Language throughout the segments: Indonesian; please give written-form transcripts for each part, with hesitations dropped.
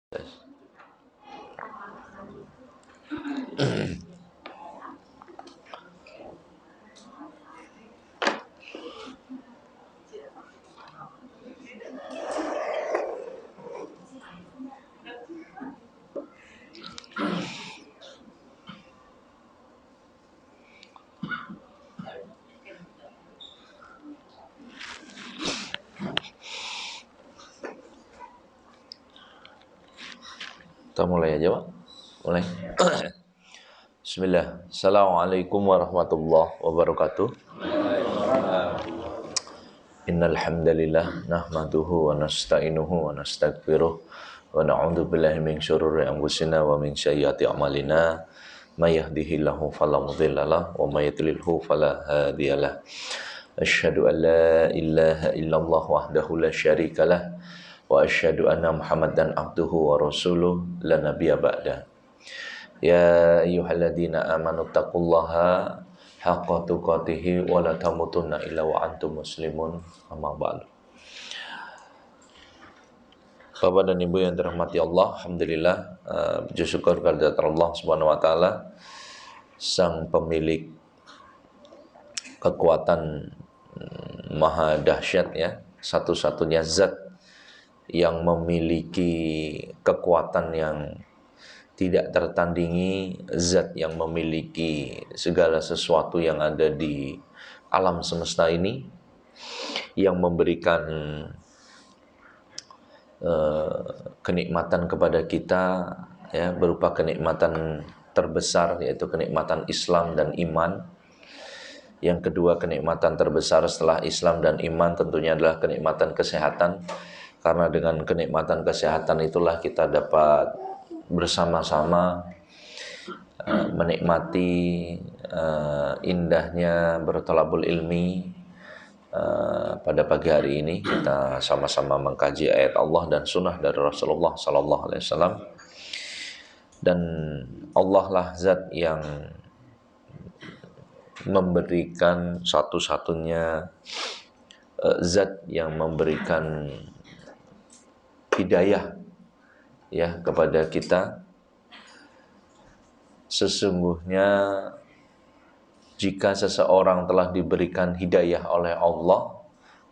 Kita mulai aja, Pak. Mulai. Bismillah. Assalamualaikum warahmatullahi wabarakatuh. Innal hamdalillah nahmaduhu wa nasta'inuhu wa nastaghfiruh wa na'udzu billahi min syururi anfusina wa min sayyiati a'malina. May yahdihillahu fala mudhillalah wa may yudlilhu fala hadiyalah. Asyhadu an la ilaha illallah wahdahu la syarikalah wa asyhadu anna Muhammadan abduhu wa rasuluh la nabiyya ba'da. Ya ayyuhalladzina amanu taqullaha haqqa tuqatih wa la tamutunna illa wa antum muslimun. Amma ba'du. Bapak dan Ibu yang dirahmati Allah, alhamdulillah, puji syukur kehadirat Allah Subhanahu wa taala, sang pemilik kekuatan maha dahsyat, ya, satu-satunya zat yang memiliki kekuatan yang tidak tertandingi, zat yang memiliki segala sesuatu yang ada di alam semesta ini, yang memberikan kenikmatan kepada kita, ya, berupa kenikmatan terbesar, yaitu kenikmatan Islam dan iman. Yang kedua, kenikmatan terbesar setelah Islam dan iman tentunya adalah kenikmatan kesehatan. Karena dengan kenikmatan kesehatan itulah kita dapat bersama-sama menikmati indahnya bertolabul ilmi. Pada pagi hari ini kita sama-sama mengkaji ayat Allah dan sunnah dari Rasulullah Sallallahu Alaihi Wasallam. Dan Allah lah zat yang memberikan satu-satunya zat yang memberikan hidayah, ya, kepada kita. Sesungguhnya jika seseorang telah diberikan hidayah oleh Allah,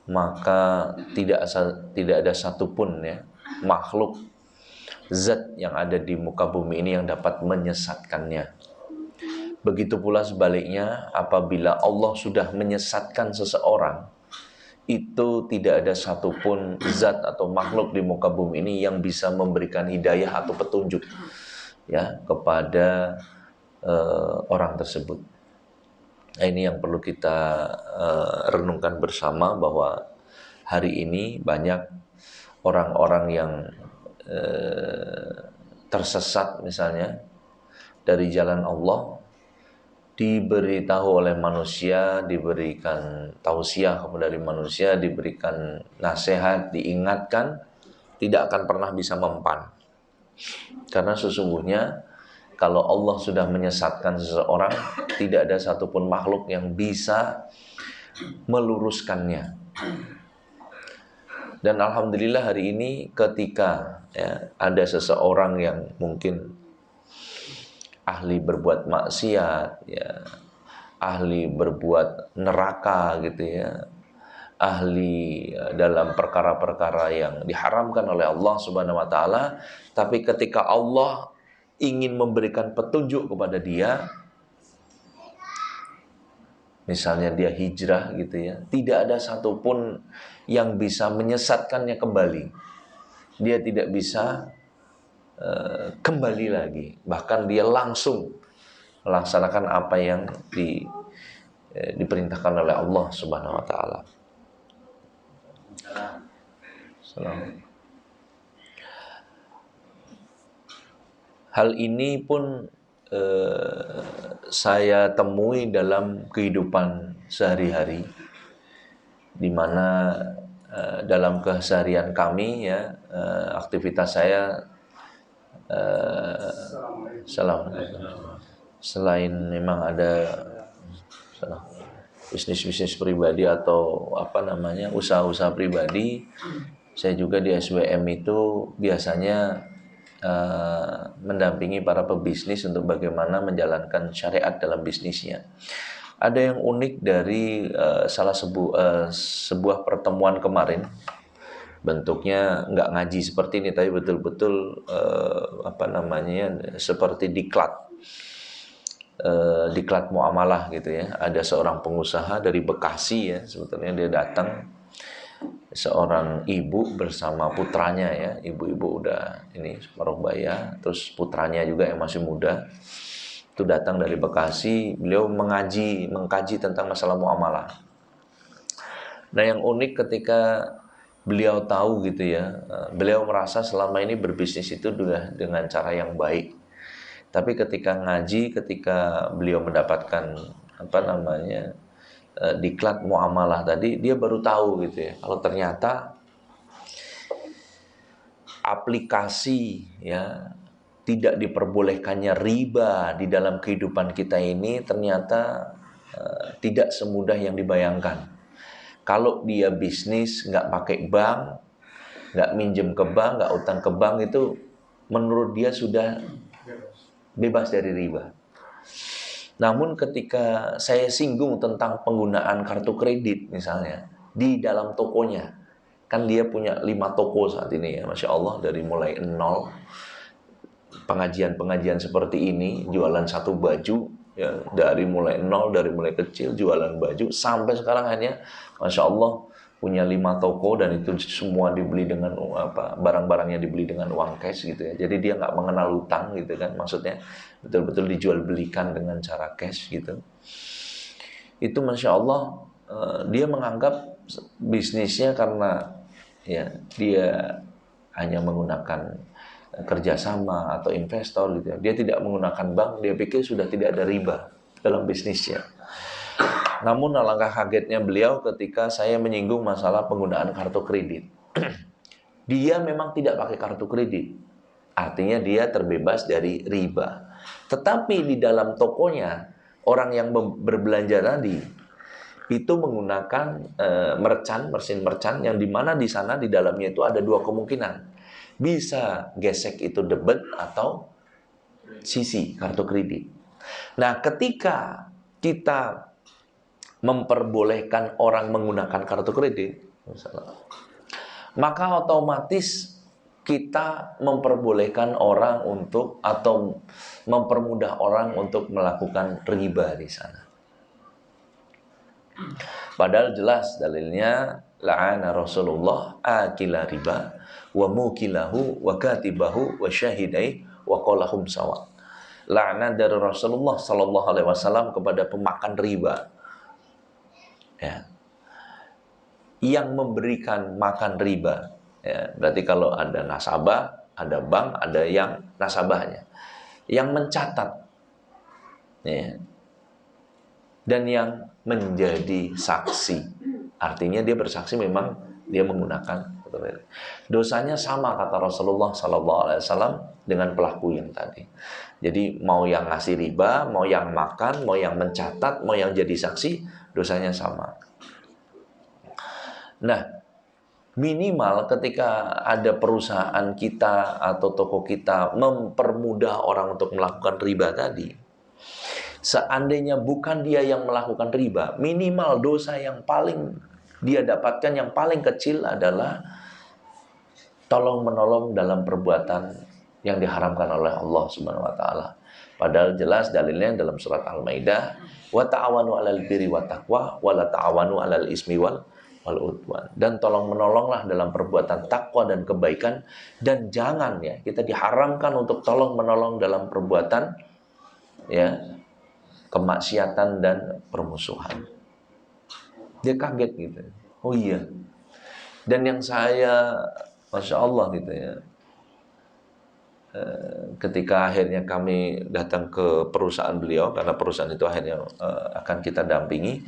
maka tidak ada satupun, ya, makhluk zat yang ada di muka bumi ini yang dapat menyesatkannya. Begitu pula sebaliknya, apabila Allah sudah menyesatkan seseorang, itu tidak ada satupun zat atau makhluk di muka bumi ini yang bisa memberikan hidayah atau petunjuk, ya, kepada orang tersebut. Nah, ini yang perlu kita renungkan bersama, bahwa hari ini banyak orang-orang yang tersesat misalnya dari jalan Allah, diberitahu oleh manusia, diberikan tausiah dari manusia, diberikan nasihat, diingatkan, tidak akan pernah bisa mempan. Karena sesungguhnya kalau Allah sudah menyesatkan seseorang, tidak ada satupun makhluk yang bisa meluruskannya. Dan alhamdulillah hari ini ketika, ya, ada seseorang yang mungkin ahli berbuat maksiat, ya, ahli berbuat neraka, gitu ya, ahli dalam perkara-perkara yang diharamkan oleh Allah Subhanahu wa taala, tapi ketika Allah ingin memberikan petunjuk kepada dia, misalnya dia hijrah, gitu ya, tidak ada satupun yang bisa menyesatkannya kembali. Dia tidak bisa kembali lagi, bahkan dia langsung melaksanakan apa yang diperintahkan oleh Allah Subhanahu wa taala. Hal ini pun saya temui dalam kehidupan sehari-hari, di mana dalam keseharian kami, ya, aktivitas saya, selain memang ada bisnis-bisnis pribadi atau usaha-usaha pribadi, saya juga di SWM itu biasanya mendampingi para pebisnis untuk bagaimana menjalankan syariat dalam bisnisnya. Ada yang unik dari sebuah pertemuan kemarin. Bentuknya nggak ngaji seperti ini, tapi betul-betul seperti diklat muamalah gitu ya. Ada seorang pengusaha dari Bekasi ya, sebetulnya dia datang, seorang ibu bersama putranya ya. Ibu-ibu udah ini separuh baya, terus putranya juga yang masih muda itu datang dari Bekasi. Beliau mengkaji tentang masalah muamalah. Nah, yang unik ketika beliau tahu gitu ya, beliau merasa selama ini berbisnis itu sudah dengan cara yang baik. Tapi ketika ngaji, ketika beliau mendapatkan diklat muamalah tadi, dia baru tahu gitu ya, kalau ternyata aplikasi ya tidak diperbolehkannya riba di dalam kehidupan kita ini ternyata tidak semudah yang dibayangkan. Kalau dia bisnis nggak pakai bank, nggak minjem ke bank, nggak utang ke bank, itu menurut dia sudah bebas dari riba. Namun ketika saya singgung tentang penggunaan kartu kredit misalnya di dalam tokonya, kan dia punya 5 toko saat ini ya, Masya Allah, dari mulai nol, pengajian seperti ini, jualan satu baju, ya, dari mulai nol, dari mulai kecil jualan baju, sampai sekarang hanya Masya Allah punya 5 toko, dan itu semua dibeli dengan barang-barangnya dibeli dengan uang cash gitu ya. Jadi dia nggak mengenal utang gitu kan, maksudnya betul-betul dijual belikan dengan cara cash gitu. Itu Masya Allah, dia menganggap bisnisnya karena ya dia hanya menggunakan kerjasama atau investor gitu ya. Dia tidak menggunakan bank, dia pikir sudah tidak ada riba dalam bisnisnya. Namun alangkah kagetnya beliau ketika saya menyinggung masalah penggunaan kartu kredit. Dia memang tidak pakai kartu kredit, artinya dia terbebas dari riba. Tetapi di dalam tokonya, orang yang berbelanja tadi itu menggunakan mesin merchant, yang dimana di sana di dalamnya itu ada 2 kemungkinan. Bisa gesek itu debit atau sisi kartu kredit. Nah, ketika kita memperbolehkan orang menggunakan kartu kredit, maka otomatis kita memperbolehkan orang untuk, atau mempermudah orang untuk melakukan riba di sana. Padahal jelas dalilnya, la'ana Rasulullah akila riba wa mukilahu wa katibahu wa syahidai wa qalahum sawa. La'na dari Rasulullah sallallahu alaihi wasallam kepada pemakan riba. Ya. Yang memberikan makan riba. Ya, berarti kalau ada nasabah, ada bank, ada yang nasabahnya. Yang mencatat. Ya. Dan yang menjadi saksi. Artinya dia bersaksi memang dia menggunakan. Dosanya sama kata Rasulullah SAW dengan pelaku yang tadi. Jadi mau yang ngasih riba, mau yang makan, mau yang mencatat, mau yang jadi saksi, dosanya sama. Nah, minimal ketika ada perusahaan kita atau toko kita mempermudah orang untuk melakukan riba tadi, seandainya bukan dia yang melakukan riba, minimal dosa yang paling dia dapatkan yang paling kecil adalah tolong-menolong dalam perbuatan yang diharamkan oleh Allah Subhanahu wa taala. Padahal jelas dalilnya dalam surat Al-Maidah, wa ta'awanu 'alal birri wat taqwa wa la ta'awanu 'alal ismi wal udwan. Dan tolong-menolonglah dalam perbuatan takwa dan kebaikan, dan jangan ya, kita diharamkan untuk tolong-menolong dalam perbuatan ya kemaksiatan dan permusuhan. Dia kaget gitu. Oh iya. Dan yang saya Masya Allah gitu ya, ketika akhirnya kami datang ke perusahaan beliau, karena perusahaan itu akhirnya akan kita dampingi,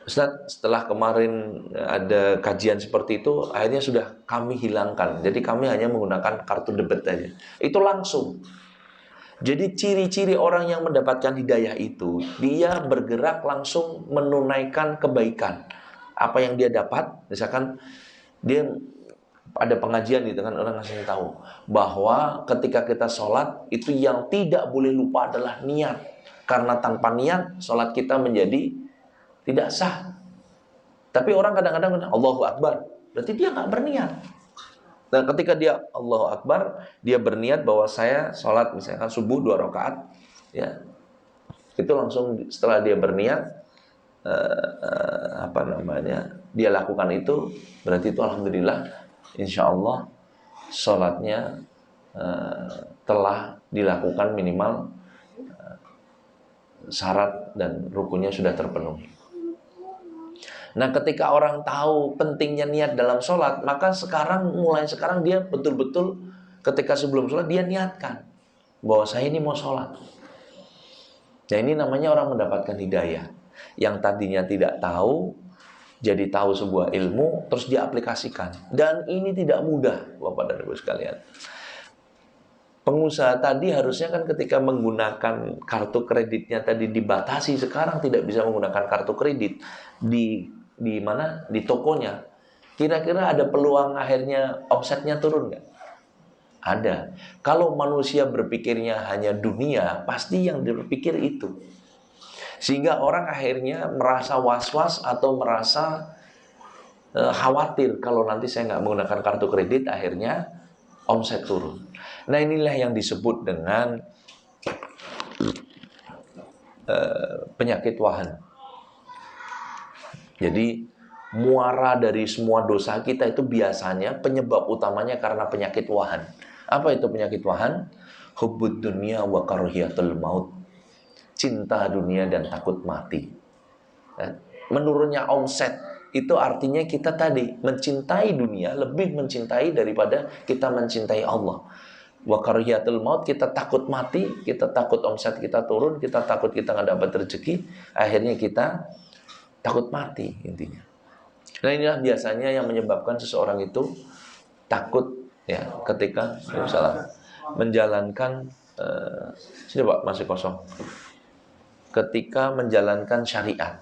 Ustaz, setelah kemarin ada kajian seperti itu, akhirnya sudah kami hilangkan. Jadi kami hanya menggunakan kartu debit aja. Itu langsung. Jadi ciri-ciri orang yang mendapatkan hidayah itu, dia bergerak langsung menunaikan kebaikan. Apa yang dia dapat, misalkan dia ada pengajian gitu kan, orang ngasih tahu bahwa ketika kita sholat itu yang tidak boleh lupa adalah niat, karena tanpa niat sholat kita menjadi tidak sah. Tapi orang kadang-kadang Allahu Akbar, berarti dia nggak berniat. Nah, ketika dia Allahu Akbar, dia berniat bahwa saya sholat misalkan subuh 2 rakaat, ya, itu langsung setelah dia berniat, dia lakukan itu, berarti itu alhamdulillah, insya Allah sholatnya telah dilakukan minimal syarat dan rukunnya sudah terpenuhi. Nah, ketika orang tahu pentingnya niat dalam sholat, maka mulai sekarang dia betul-betul ketika sebelum sholat dia niatkan bahwa saya ini mau sholat. Nah, ini namanya orang mendapatkan hidayah. Yang tadinya tidak tahu, jadi tahu sebuah ilmu, terus dia aplikasikan. Dan ini tidak mudah, Bapak dan Ibu sekalian. Pengusaha tadi harusnya kan ketika menggunakan kartu kreditnya tadi dibatasi, sekarang tidak bisa menggunakan kartu kredit di mana? Di tokonya. Kira-kira ada peluang akhirnya omsetnya turun nggak? Ada. Kalau manusia berpikirnya hanya dunia, pasti yang berpikir itu. Sehingga orang akhirnya merasa was-was atau merasa khawatir kalau nanti saya nggak menggunakan kartu kredit, akhirnya omset turun. Nah, inilah yang disebut dengan penyakit wahan. Jadi muara dari semua dosa kita itu biasanya penyebab utamanya karena penyakit wahan. Apa itu penyakit wahan? Hubbud dunya wa karahiyatul maut. Cinta dunia dan takut mati. Menurunnya omset itu artinya kita tadi mencintai dunia lebih mencintai daripada kita mencintai Allah. Wa karahiyatul maut, kita takut mati, kita takut omset kita turun, kita takut kita nggak dapat rezeki, akhirnya kita takut mati intinya. Nah, inilah biasanya yang menyebabkan seseorang itu takut ya ketika misalnya menjalankan sini Pak, masih kosong. Ketika menjalankan syariat,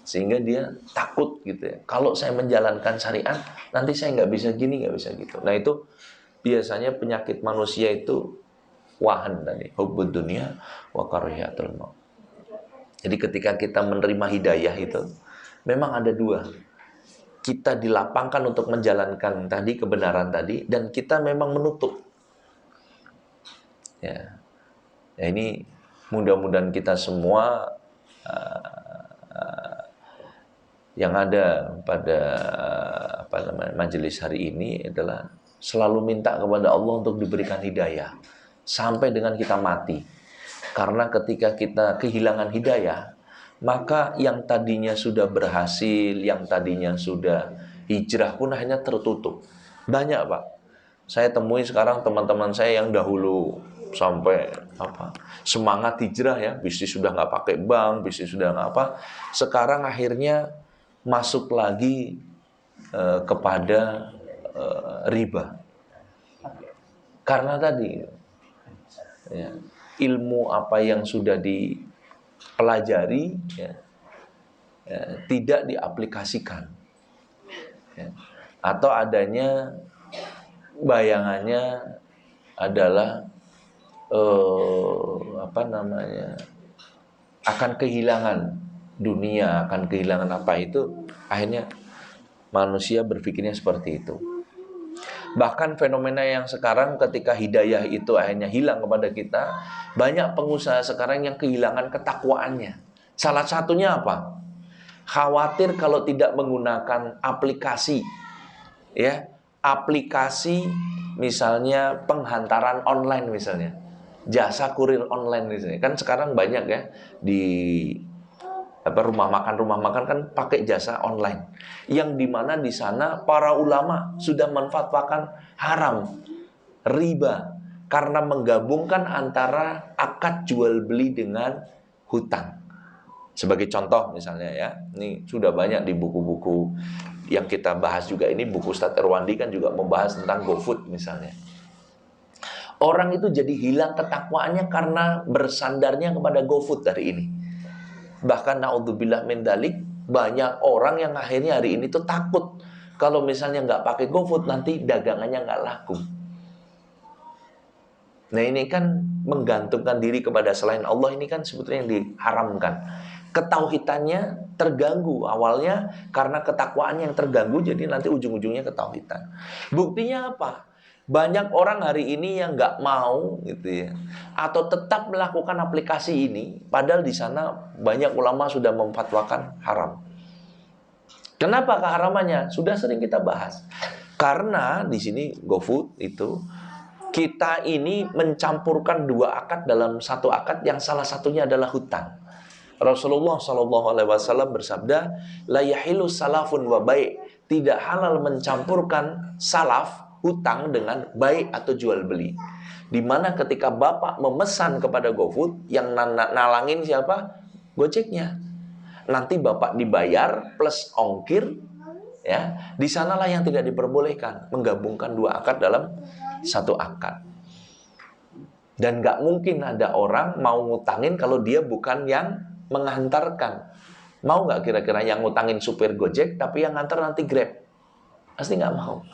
sehingga dia takut gitu ya. Kalau saya menjalankan syariat, nanti saya nggak bisa gini, nggak bisa gitu. Nah, itu biasanya penyakit manusia itu wahan tadi, hubbud dunya wa karahiyatul maut. Jadi ketika kita menerima hidayah itu, memang ada dua. Kita dilapangkan untuk menjalankan tadi kebenaran tadi, dan kita memang menutup. Ya, ini mudah-mudahan kita semua yang ada pada majelis hari ini adalah selalu minta kepada Allah untuk diberikan hidayah sampai dengan kita mati. Karena ketika kita kehilangan hidayah, maka yang tadinya sudah berhasil, yang tadinya sudah hijrah pun akhirnya tertutup. Banyak Pak, saya temui sekarang teman-teman saya yang dahulu sampai semangat hijrah ya, bisnis sudah nggak pakai bank, bisnis sudah nggak apa, sekarang akhirnya masuk lagi kepada riba. Karena tadi ya, ilmu apa yang sudah dipelajari ya, tidak diaplikasikan ya. Atau adanya bayangannya adalah akan kehilangan dunia, akan kehilangan apa itu, akhirnya manusia berpikirnya seperti itu. Bahkan fenomena yang sekarang ketika hidayah itu akhirnya hilang kepada kita, banyak pengusaha sekarang yang kehilangan ketakwaannya. Salah satunya apa? Khawatir kalau tidak menggunakan aplikasi. Ya, aplikasi misalnya penghantaran online misalnya. Jasa kurir online misalnya. Kan sekarang banyak ya di rumah makan kan pakai jasa online, yang dimana di sana para ulama sudah menfatwakan haram riba karena menggabungkan antara akad jual beli dengan hutang. Sebagai contoh misalnya ya, ini sudah banyak di buku-buku yang kita bahas juga, ini buku Ustadz Erwandi kan juga membahas tentang GoFood misalnya. Orang itu jadi hilang ketakwaannya karena bersandarnya kepada GoFood hari ini. Bahkan naudzubillah min dzalik, banyak orang yang akhirnya hari ini tuh takut Kalau misalnya nggak pakai GoFood, nanti dagangannya nggak laku. Nah ini kan menggantungkan diri kepada selain Allah, ini kan sebetulnya yang diharamkan. Ketauhidannya terganggu awalnya karena ketakwaannya yang terganggu, jadi nanti ujung-ujungnya ketauhidan. Buktinya apa? Banyak orang hari ini yang nggak mau gitu ya, atau tetap melakukan aplikasi ini, padahal di sana banyak ulama sudah memfatwakan haram. Kenapa keharamannya? Sudah sering kita bahas. Karena di sini GoFood itu kita ini mencampurkan dua akad dalam satu akad yang salah satunya adalah hutang. Rasulullah Shallallahu Alaihi Wasallam bersabda, la yahilu salafun wa bai', tidak halal mencampurkan salaf hutang dengan baik atau jual beli. Dimana ketika bapak memesan kepada GoFood, yang nalangin siapa? Gojeknya. Nanti bapak dibayar plus ongkir, ya. Di sanalah yang tidak diperbolehkan, menggabungkan dua akad dalam satu akad. Dan nggak mungkin ada orang mau ngutangin kalau dia bukan yang menghantarkan. Mau nggak kira-kira yang ngutangin supir Gojek tapi yang ngantar nanti Grab? Pasti nggak mau.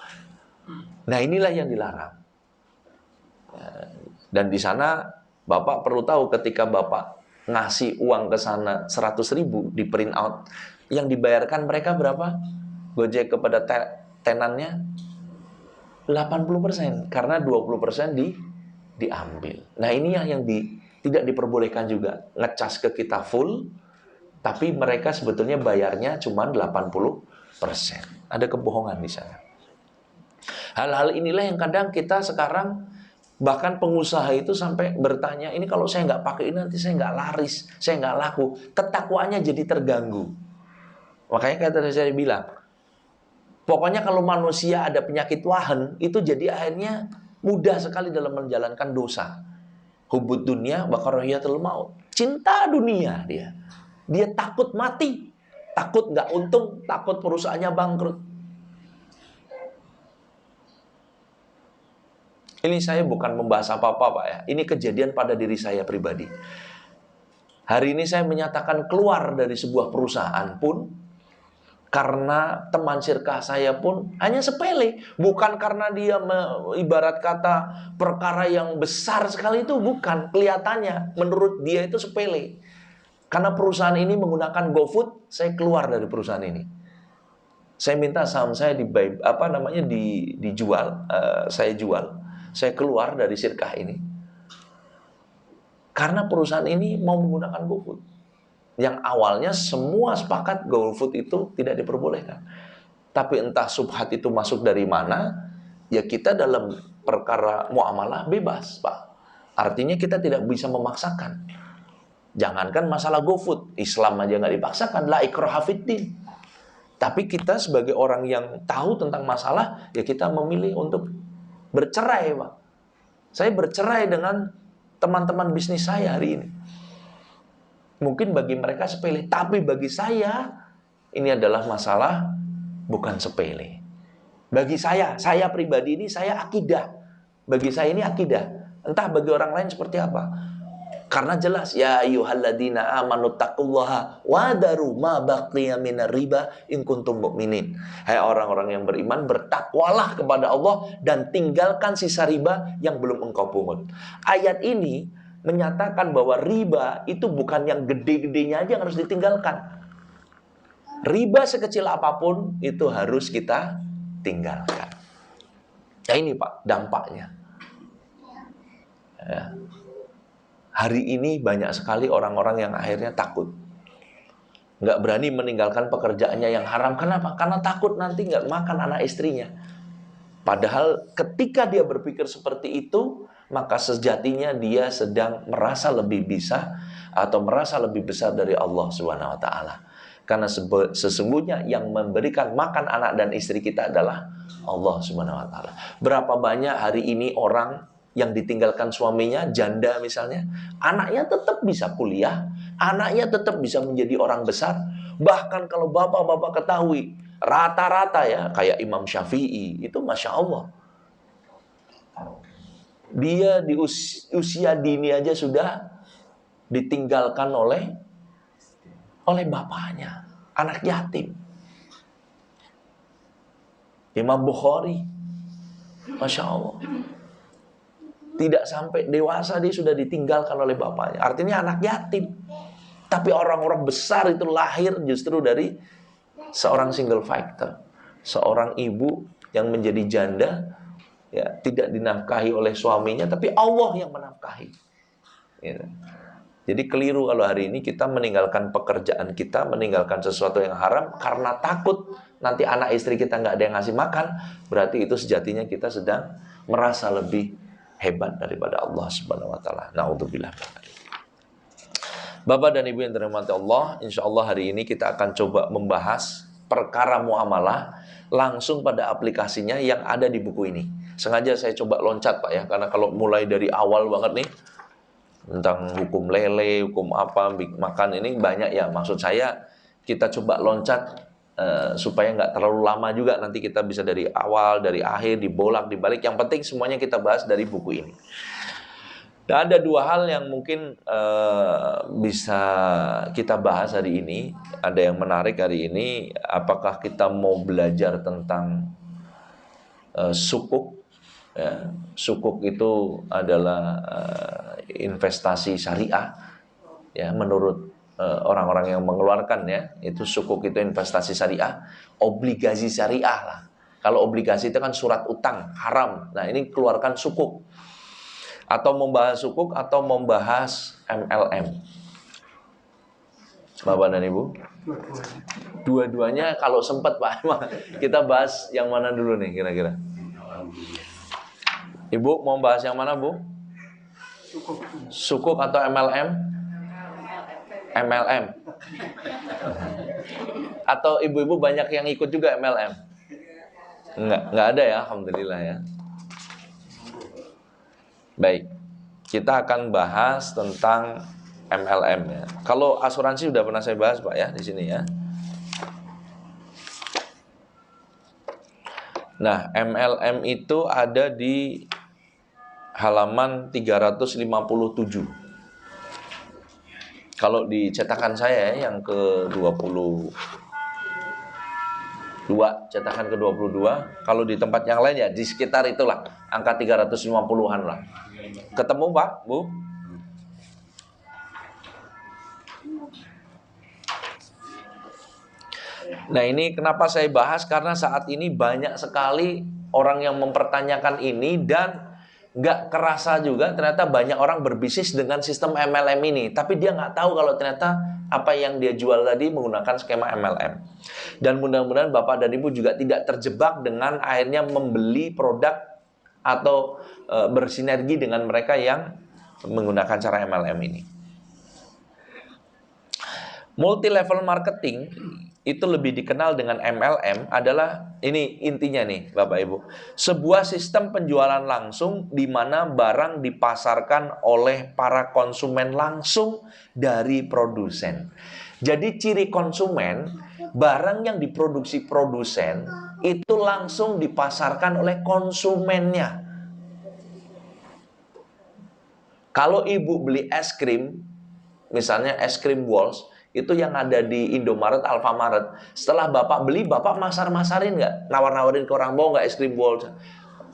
Nah inilah yang dilarang. Dan di sana bapak perlu tahu, ketika bapak ngasih uang ke sana 100.000 di print out, yang dibayarkan mereka berapa? Gojek kepada tenannya 80%, karena 20% diambil. Nah ini yang tidak diperbolehkan juga. Ngecas ke kita full, tapi mereka sebetulnya bayarnya cuma 80%. Ada kebohongan di sana. Hal-hal inilah yang kadang kita sekarang, bahkan pengusaha itu sampai bertanya, ini kalau saya nggak pakai ini nanti saya nggak laris, saya nggak laku. Ketakwaannya jadi terganggu. Makanya kata saya bilang, pokoknya kalau manusia ada penyakit wahan, itu jadi akhirnya mudah sekali dalam menjalankan dosa. Hubud dunia wa karahiyatul maut. Cinta dunia dia. Dia takut mati, takut nggak untung, takut perusahaannya bangkrut. Ini saya bukan membahas apa-apa Pak ya. Ini kejadian pada diri saya pribadi. Hari ini saya menyatakan keluar dari sebuah perusahaan pun karena teman sirkah saya pun hanya sepele. Bukan karena dia ibarat kata perkara yang besar sekali, itu bukan. Kelihatannya menurut dia itu sepele. Karena perusahaan ini menggunakan GoFood, saya keluar dari perusahaan ini. Saya minta saham saya dijual, saya jual. Saya keluar dari sirkah ini karena perusahaan ini mau menggunakan GoFood. Yang awalnya semua sepakat GoFood itu tidak diperbolehkan. Tapi entah subhat itu masuk dari mana, ya kita dalam perkara muamalah bebas, Pak. Artinya kita tidak bisa memaksakan. Jangankan masalah GoFood, Islam aja nggak dipaksakan, la ikraha fiddin. Tapi kita sebagai orang yang tahu tentang masalah, ya kita memilih untuk bercerai, Pak. Saya bercerai dengan teman-teman bisnis saya hari ini. Mungkin bagi mereka sepele, tapi bagi saya ini adalah masalah bukan sepele. Bagi saya pribadi ini, saya akidah. Bagi saya ini akidah. Entah bagi orang lain seperti apa. Karena jelas, ya ayyuhalladzina amanu taqullaha wa daru ma baqiya minar riba in kuntum mu'minin. Hai orang-orang yang beriman, bertakwalah kepada Allah dan tinggalkan sisa riba yang belum engkau pungut. Ayat ini menyatakan bahwa riba itu bukan yang gede-gedenya aja yang harus ditinggalkan. Riba sekecil apapun itu harus kita tinggalkan. Ya ini Pak, dampaknya. Ya. Hari ini banyak sekali orang-orang yang akhirnya takut. Nggak berani meninggalkan pekerjaannya yang haram. Kenapa? Karena takut nanti nggak makan anak istrinya. Padahal ketika dia berpikir seperti itu, maka sejatinya dia sedang merasa lebih bisa atau merasa lebih besar dari Allah Subhanahu wa taala. Karena sesungguhnya yang memberikan makan anak dan istri kita adalah Allah Subhanahu wa taala. Berapa banyak hari ini orang yang ditinggalkan suaminya, janda misalnya, anaknya tetap bisa kuliah, anaknya tetap bisa menjadi orang besar. Bahkan kalau bapak-bapak ketahui, rata-rata ya, kayak Imam Syafi'i, itu Masya Allah. Dia di usia dini aja sudah ditinggalkan oleh bapaknya, anak yatim. Imam Bukhari, Masya Allah, tidak sampai dewasa dia sudah ditinggalkan oleh bapaknya. Artinya anak yatim. Tapi orang-orang besar itu lahir justru dari seorang single factor, seorang ibu yang menjadi janda, ya, tidak dinafkahi oleh suaminya, tapi Allah yang menafkahi. Ya. Jadi keliru kalau hari ini kita meninggalkan pekerjaan kita, meninggalkan sesuatu yang haram karena takut nanti anak istri kita nggak ada yang ngasih makan. Berarti itu sejatinya kita sedang merasa lebih hebat daripada Allah Subhanahu Wa Taala. Naudzubillah. Bapak dan Ibu yang dirahmati Allah, insya Allah hari ini kita akan coba membahas perkara muamalah langsung pada aplikasinya yang ada di buku ini. Sengaja saya coba loncat Pak ya, karena kalau mulai dari awal banget nih tentang hukum lele, hukum apa, makan ini banyak ya. Maksud saya kita coba loncat supaya nggak terlalu lama juga. Nanti kita bisa dari awal, dari akhir, dibolak, dibalik. Yang penting semuanya kita bahas dari buku ini. Dan ada dua hal yang mungkin bisa kita bahas hari ini. Ada yang menarik hari ini. Apakah kita mau belajar tentang sukuk? Ya, sukuk itu adalah investasi syariah. Ya, menurut orang-orang yang mengeluarkan ya, itu sukuk itu investasi syariah, obligasi syariah lah. Kalau obligasi itu kan surat utang haram. Nah ini keluarkan sukuk. Atau membahas sukuk atau membahas MLM. Bapak dan Ibu, dua-duanya kalau sempat Pak, kita bahas yang mana dulu nih kira-kira? Ibu mau bahas yang mana Bu? Sukuk atau MLM? MLM. Atau ibu-ibu banyak yang ikut juga MLM? Enggak ada ya, alhamdulillah ya. Baik, kita akan bahas tentang MLM ya. Kalau asuransi sudah pernah saya bahas Pak ya di sini ya. Nah, MLM itu ada di halaman 357. Kalau di cetakan saya yang ke-22, cetakan ke-22, kalau di tempat yang lain ya di sekitar itulah, angka 350-an lah. Ketemu Pak, Bu? Nah ini kenapa saya bahas, karena saat ini banyak sekali orang yang mempertanyakan ini dan nggak kerasa juga ternyata banyak orang berbisnis dengan sistem MLM ini, tapi dia nggak tahu kalau ternyata apa yang dia jual tadi menggunakan skema MLM. Dan mudah-mudahan Bapak dan Ibu juga tidak terjebak dengan akhirnya membeli produk atau bersinergi dengan mereka yang menggunakan cara MLM ini. Multi level marketing itu lebih dikenal dengan MLM adalah, ini intinya nih Bapak Ibu, sebuah sistem penjualan langsung di mana barang dipasarkan oleh para konsumen langsung dari produsen. Jadi ciri konsumen, barang yang diproduksi produsen itu langsung dipasarkan oleh konsumennya. Kalau ibu beli es krim, misalnya es krim Walls, itu yang ada di Indomaret, Alfamaret. Setelah Bapak beli, Bapak masar-masarin nggak? Nawar-nawarin ke orang, mau nggak es krim Walls?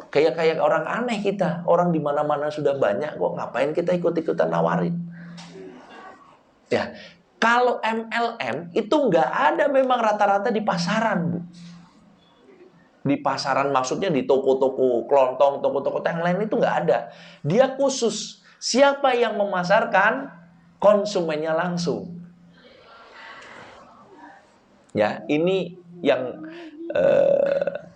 Kayak orang aneh kita. Orang di mana-mana sudah banyak, kok ngapain kita ikut-ikutan nawarin? Ya, kalau MLM itu nggak ada memang rata-rata di pasaran, Bu. Di pasaran maksudnya di toko-toko kelontong, toko-toko yang lain itu nggak ada. Dia khusus. Siapa yang memasarkan? Konsumennya langsung. Ya, ini yang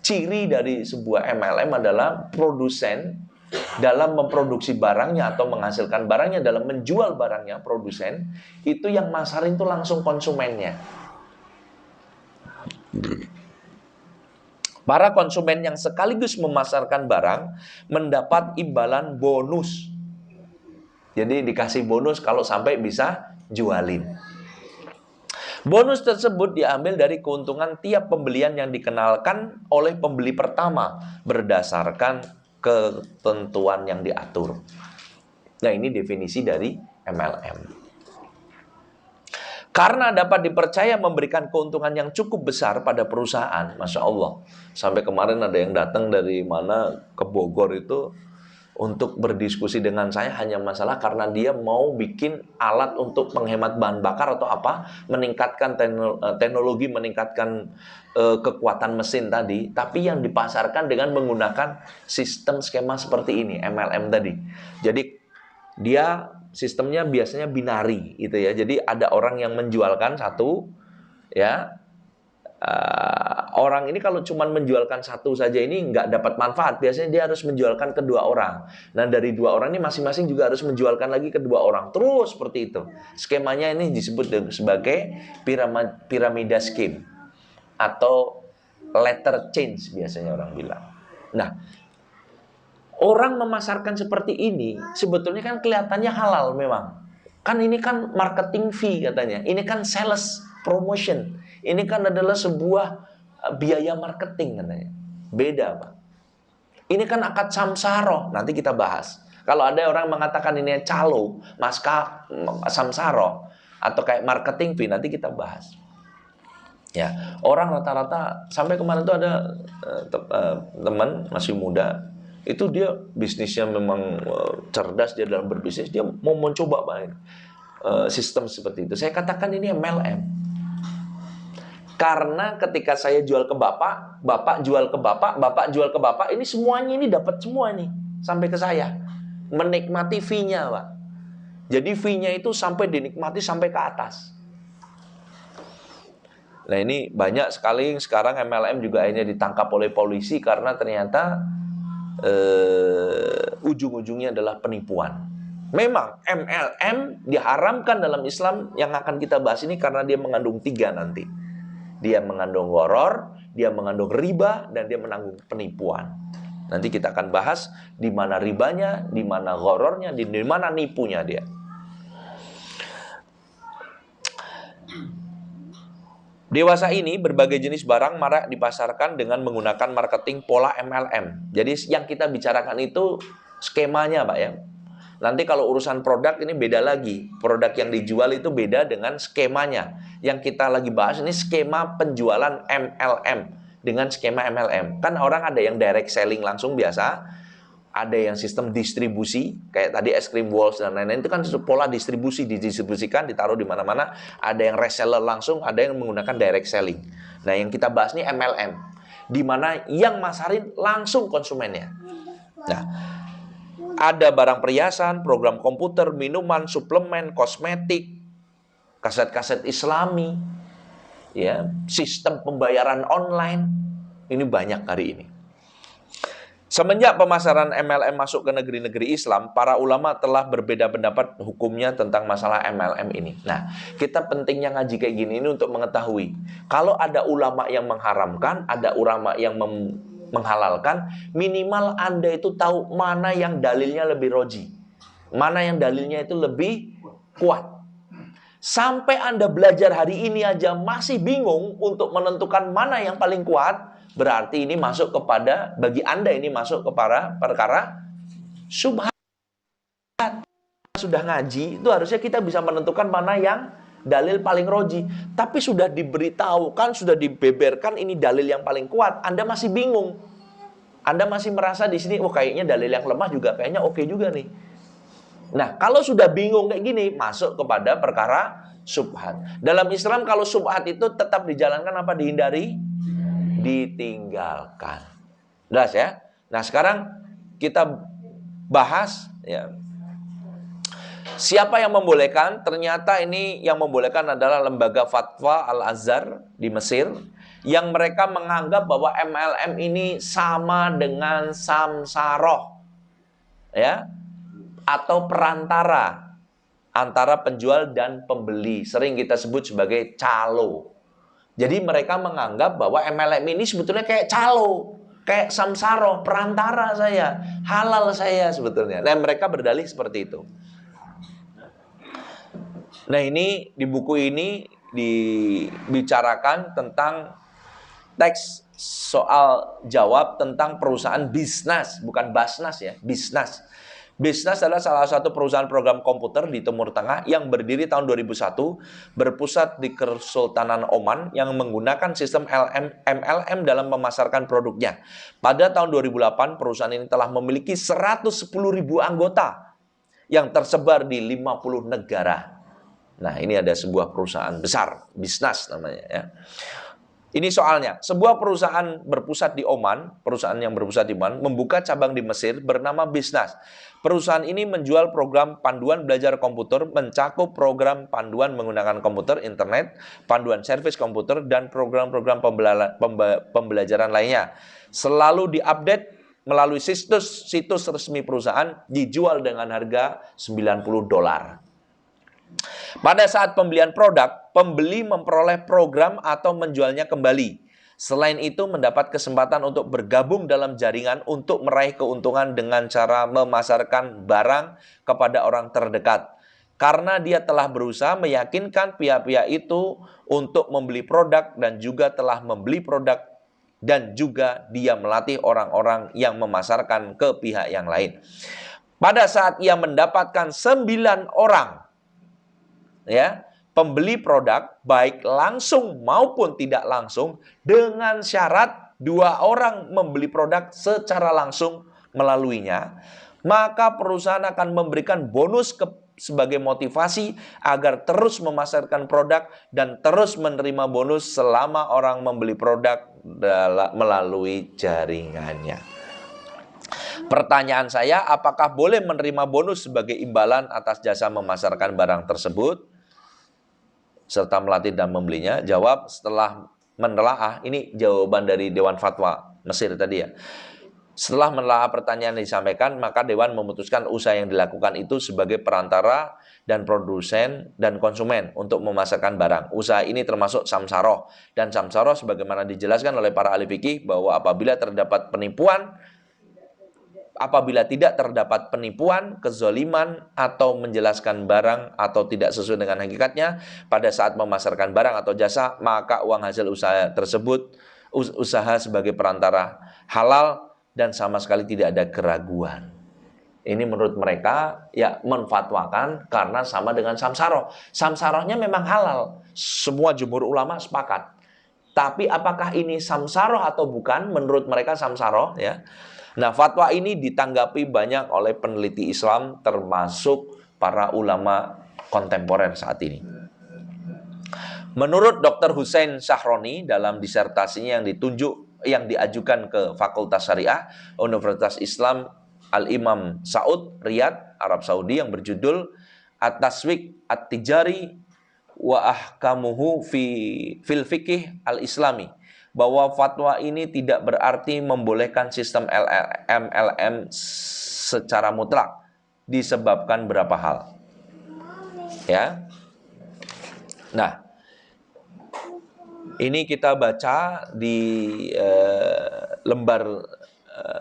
ciri dari sebuah MLM adalah produsen dalam memproduksi barangnya atau menghasilkan barangnya, dalam menjual barangnya, produsen itu yang masarin itu langsung konsumennya. Para konsumen yang sekaligus memasarkan barang mendapat imbalan bonus. Jadi dikasih bonus kalau sampai bisa jualin. Bonus tersebut diambil dari keuntungan tiap pembelian yang dikenalkan oleh pembeli pertama berdasarkan ketentuan yang diatur. Nah, ini definisi dari MLM. Karena dapat dipercaya memberikan keuntungan yang cukup besar pada perusahaan. Masya Allah. Sampai kemarin ada yang datang dari mana ke Bogor itu untuk berdiskusi dengan saya hanya masalah karena dia mau bikin alat untuk menghemat bahan bakar atau apa, meningkatkan teknologi, meningkatkan kekuatan mesin tadi, tapi yang dipasarkan dengan menggunakan sistem skema seperti ini, MLM tadi. Jadi dia sistemnya biasanya binari gitu ya. Jadi ada orang yang menjualkan satu, ya. Orang ini kalau cuma menjualkan satu saja ini nggak dapat manfaat. Biasanya dia harus menjualkan kedua orang. Nah dari dua orang ini masing-masing juga harus menjualkan lagi kedua orang. Terus seperti itu. Skemanya ini disebut sebagai piramida scheme atau letter change biasanya orang bilang. Nah, orang memasarkan seperti ini sebetulnya kan kelihatannya halal memang. Kan ini kan marketing fee katanya. Ini kan sales promotion. Ini kan adalah sebuah biaya marketing katanya. Beda, Pak. Ini kan akad samsara. Nanti kita bahas. Kalau ada orang mengatakan ini calo, samsara atau kayak marketing fee, nanti kita bahas. Ya, orang rata-rata sampai kemarin tuh ada teman masih muda. Itu dia bisnisnya memang cerdas, dia dalam berbisnis, dia mau mencoba sistem seperti itu. Saya katakan ini MLM. Karena ketika saya jual ke bapak, bapak jual ke bapak, bapak jual ke bapak, ini semuanya ini dapat semua nih sampai ke saya. Menikmati fee-nya, Pak. Jadi fee-nya itu sampai dinikmati sampai ke atas. Nah ini banyak sekali sekarang MLM juga akhirnya ditangkap oleh polisi karena ternyata ujung-ujungnya adalah penipuan. Memang MLM diharamkan dalam Islam yang akan kita bahas ini karena dia mengandung 3 nanti. Dia mengandung gharar, dia mengandung riba, dan dia mengandung penipuan. Nanti kita akan bahas di mana ribanya, di mana ghararnya, di mana nipunya dia. Dewasa ini berbagai jenis barang marak dipasarkan dengan menggunakan marketing pola MLM. Jadi yang kita bicarakan itu skemanya, Pak ya. Nanti kalau urusan produk ini beda lagi. Produk yang dijual itu beda dengan skemanya. Yang kita lagi bahas ini skema penjualan MLM dengan skema MLM. Kan orang ada yang direct selling langsung biasa. Ada yang sistem distribusi, kayak tadi es krim Walls dan lain-lain, itu kan pola distribusi, didistribusikan, ditaruh di mana-mana. Ada yang reseller langsung, ada yang menggunakan direct selling. Nah, yang kita bahas ini MLM, di mana yang masarin langsung konsumennya. Nah, ada barang perhiasan, program komputer, minuman, suplemen, kosmetik, kaset-kaset Islami, ya, sistem pembayaran online. Ini banyak hari ini. Semenjak pemasaran MLM masuk ke negeri-negeri Islam, para ulama telah berbeda pendapat hukumnya tentang masalah MLM ini. Nah, kita pentingnya ngaji kayak gini ini untuk mengetahui. Kalau ada ulama yang mengharamkan, ada ulama yang menghalalkan, minimal Anda itu tahu mana yang dalilnya lebih roji. Mana yang dalilnya itu lebih kuat. Sampai Anda belajar hari ini aja masih bingung untuk menentukan mana yang paling kuat, berarti ini masuk kepada, bagi Anda ini masuk kepada perkara syubhat. Sudah ngaji, itu harusnya kita bisa menentukan mana yang dalil paling roji. Tapi sudah diberitahukan, sudah dibeberkan ini dalil yang paling kuat, Anda masih bingung. Anda masih merasa di sini, oh kayaknya dalil yang lemah juga kayaknya oke juga nih. Nah, kalau sudah bingung kayak gini, masuk kepada perkara syubhat. Dalam Islam kalau syubhat itu tetap dijalankan apa dihindari? Ditinggalkan. Jelas ya? Nah, sekarang kita bahas ya. Siapa yang membolehkan? Ternyata ini yang membolehkan adalah lembaga fatwa Al-Azhar di Mesir, yang mereka menganggap bahwa MLM ini sama dengan samsaroh, ya, atau perantara antara penjual dan pembeli. Sering kita sebut sebagai calo. Jadi mereka menganggap bahwa MLM ini sebetulnya kayak calo, kayak samsara, perantara saya, halal saya sebetulnya. Dan mereka berdalih seperti itu. Nah ini di buku ini dibicarakan tentang teks soal jawab tentang perusahaan bisnis, bukan basnas ya, bisnis. Bisnas adalah salah satu perusahaan program komputer di Timur Tengah yang berdiri tahun 2001, berpusat di Kesultanan Oman yang menggunakan sistem MLM dalam memasarkan produknya. Pada tahun 2008, perusahaan ini telah memiliki 110.000 anggota yang tersebar di 50 negara. Nah, ini ada sebuah perusahaan besar, bisnis namanya ya. Ini soalnya, sebuah perusahaan berpusat di Oman, perusahaan yang berpusat di Oman, membuka cabang di Mesir bernama Bisnas. Perusahaan ini menjual program panduan belajar komputer, mencakup program panduan menggunakan komputer, internet, panduan servis komputer, dan program-program pembelajaran lainnya. Selalu diupdate melalui situs resmi perusahaan, dijual dengan harga $90. Pada saat pembelian produk, pembeli memperoleh program atau menjualnya kembali. Selain itu, mendapat kesempatan untuk bergabung dalam jaringan untuk meraih keuntungan dengan cara memasarkan barang kepada orang terdekat. Karena dia telah berusaha meyakinkan pihak-pihak itu untuk membeli produk dan juga telah membeli produk, dan juga dia melatih orang-orang yang memasarkan ke pihak yang lain. Pada saat ia mendapatkan 9 orang ya, pembeli produk baik langsung maupun tidak langsung, dengan syarat 2 orang membeli produk secara langsung melaluinya, maka perusahaan akan memberikan bonus sebagai motivasi agar terus memasarkan produk dan terus menerima bonus selama orang membeli produk melalui jaringannya. Pertanyaan saya, apakah boleh menerima bonus sebagai imbalan atas jasa memasarkan barang tersebut serta melatih dan membelinya? Jawab, setelah menelaah, ini jawaban dari Dewan Fatwa Mesir tadi ya. Setelah menelaah pertanyaan yang disampaikan, maka Dewan memutuskan usaha yang dilakukan itu sebagai perantara dan produsen dan konsumen untuk memasarkan barang. Usaha ini termasuk samsaroh. Dan samsaroh sebagaimana dijelaskan oleh para ahli fikih bahwa apabila tidak terdapat penipuan, kezoliman, atau menjelaskan barang atau tidak sesuai dengan hakikatnya pada saat memasarkan barang atau jasa, maka uang hasil usaha tersebut, usaha sebagai perantara, halal dan sama sekali tidak ada keraguan. Ini menurut mereka ya menfatwakan karena sama dengan samsaroh. Samsarohnya memang halal, semua jumhur ulama sepakat. Tapi apakah ini samsaroh atau bukan? Menurut mereka samsaroh ya. Nah, fatwa ini ditanggapi banyak oleh peneliti Islam termasuk para ulama kontemporer saat ini. Menurut Dr. Hussein Shahroni dalam disertasinya yang diajukan ke Fakultas Syariah Universitas Islam Al-Imam Saud, Riyadh, Arab Saudi, yang berjudul At-Taswiq At-Tijari wa Ahkamuhu fil Fiqh Al-Islami, bahwa fatwa ini tidak berarti membolehkan sistem MLM secara mutlak disebabkan beberapa hal. Ya. Nah, ini kita baca di lembar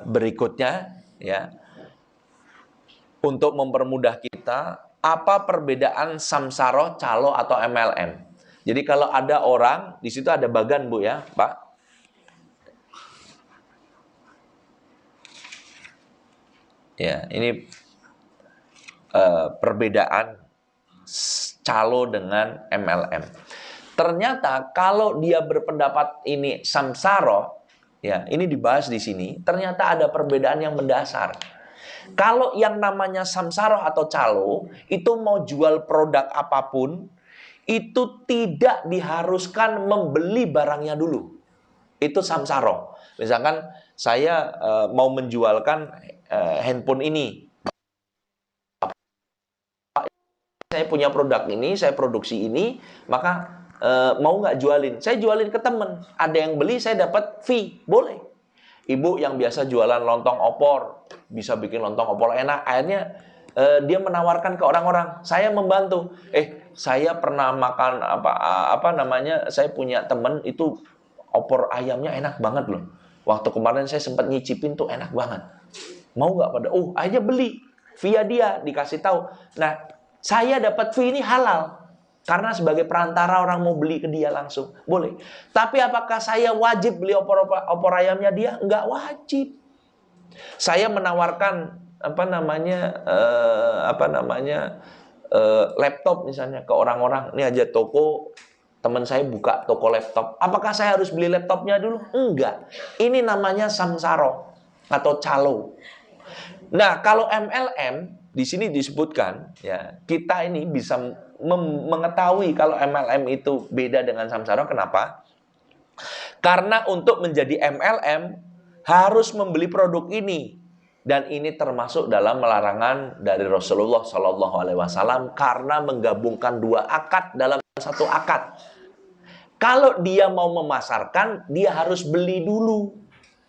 berikutnya ya. Untuk mempermudah kita, apa perbedaan samsaroh, calo atau MLM? Jadi kalau ada orang, di situ ada bagan Bu ya, Pak. Ya, ini perbedaan calo dengan MLM. Ternyata kalau dia berpendapat ini samsaroh, ya, ini dibahas di sini, ternyata ada perbedaan yang mendasar. Kalau yang namanya samsaroh atau calo, itu mau jual produk apapun, itu tidak diharuskan membeli barangnya dulu. Itu samsaroh. Misalkan saya mau menjualkan handphone ini. Saya punya produk ini, saya produksi ini, maka mau nggak jualin? Saya jualin ke temen. Ada yang beli, saya dapat fee. Boleh. Ibu yang biasa jualan lontong opor, bisa bikin lontong opor enak. Akhirnya dia menawarkan ke orang-orang. Saya membantu. Saya pernah makan saya punya temen itu opor ayamnya enak banget loh. Waktu kemarin saya sempat nyicipin tuh enak banget. Mau nggak pada? Akhirnya beli via dia, dikasih tahu. Nah, saya dapat fee ini halal. Karena sebagai perantara orang mau beli ke dia langsung. Boleh. Tapi apakah saya wajib beli opor ayamnya dia? Enggak wajib. Saya menawarkan laptop misalnya ke orang-orang. Ini aja toko, teman saya buka toko laptop. Apakah saya harus beli laptopnya dulu? Enggak. Ini namanya samsaro atau calo. Nah, kalau MLM di sini disebutkan, ya, kita ini bisa mengetahui kalau MLM itu beda dengan samsara. Kenapa? Karena untuk menjadi MLM harus membeli produk ini, dan ini termasuk dalam larangan dari Rasulullah Shallallahu Alaihi Wasallam karena menggabungkan dua akad dalam satu akad. Kalau dia mau memasarkan, dia harus beli dulu.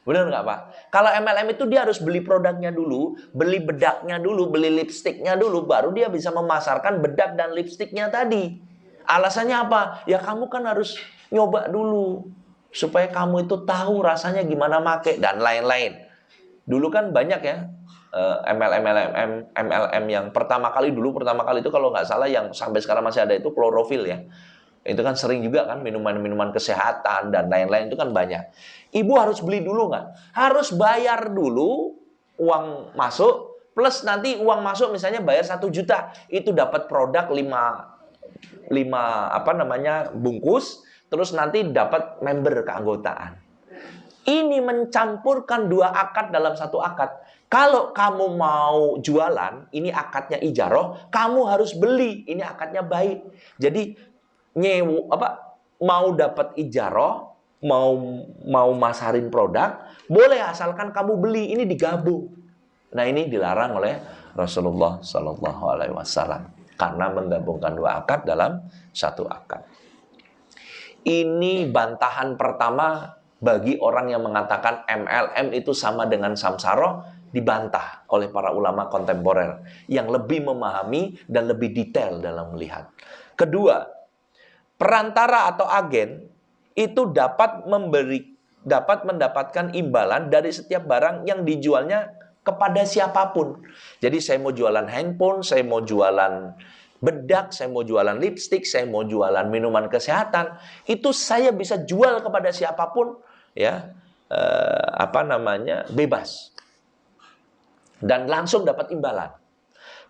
Benar nggak, Pak? Kalau MLM itu dia harus beli produknya dulu, beli bedaknya dulu, beli lipstiknya dulu, baru dia bisa memasarkan bedak dan lipstiknya tadi. Alasannya apa? Ya kamu kan harus nyoba dulu, supaya kamu itu tahu rasanya gimana make, dan lain-lain. Dulu kan banyak ya MLM yang pertama kali itu kalau nggak salah yang sampai sekarang masih ada itu klorofil ya. Itu kan sering juga kan minuman-minuman kesehatan dan lain-lain itu kan banyak. Ibu harus beli dulu nggak? Harus bayar dulu uang masuk, plus nanti uang masuk misalnya bayar 1 juta, itu dapat produk 5 bungkus, terus nanti dapat member keanggotaan. Ini mencampurkan dua akad dalam satu akad. Kalau kamu mau jualan, ini akadnya ijaroh, kamu harus beli, ini akadnya baik. Jadi mau dapat ijaroh, mau masarin produk, boleh asalkan kamu beli, ini digabung. Nah, ini dilarang oleh Rasulullah Shallallahu Alaihi Wasallam karena menggabungkan dua akad dalam satu akad. Ini bantahan pertama bagi orang yang mengatakan MLM itu sama dengan samsaro, dibantah oleh para ulama kontemporer yang lebih memahami dan lebih detail dalam melihat. Kedua, perantara atau agen itu dapat mendapatkan imbalan dari setiap barang yang dijualnya kepada siapapun. Jadi saya mau jualan handphone, saya mau jualan bedak, saya mau jualan lipstik, saya mau jualan minuman kesehatan, itu saya bisa jual kepada siapapun, ya, bebas, dan langsung dapat imbalan.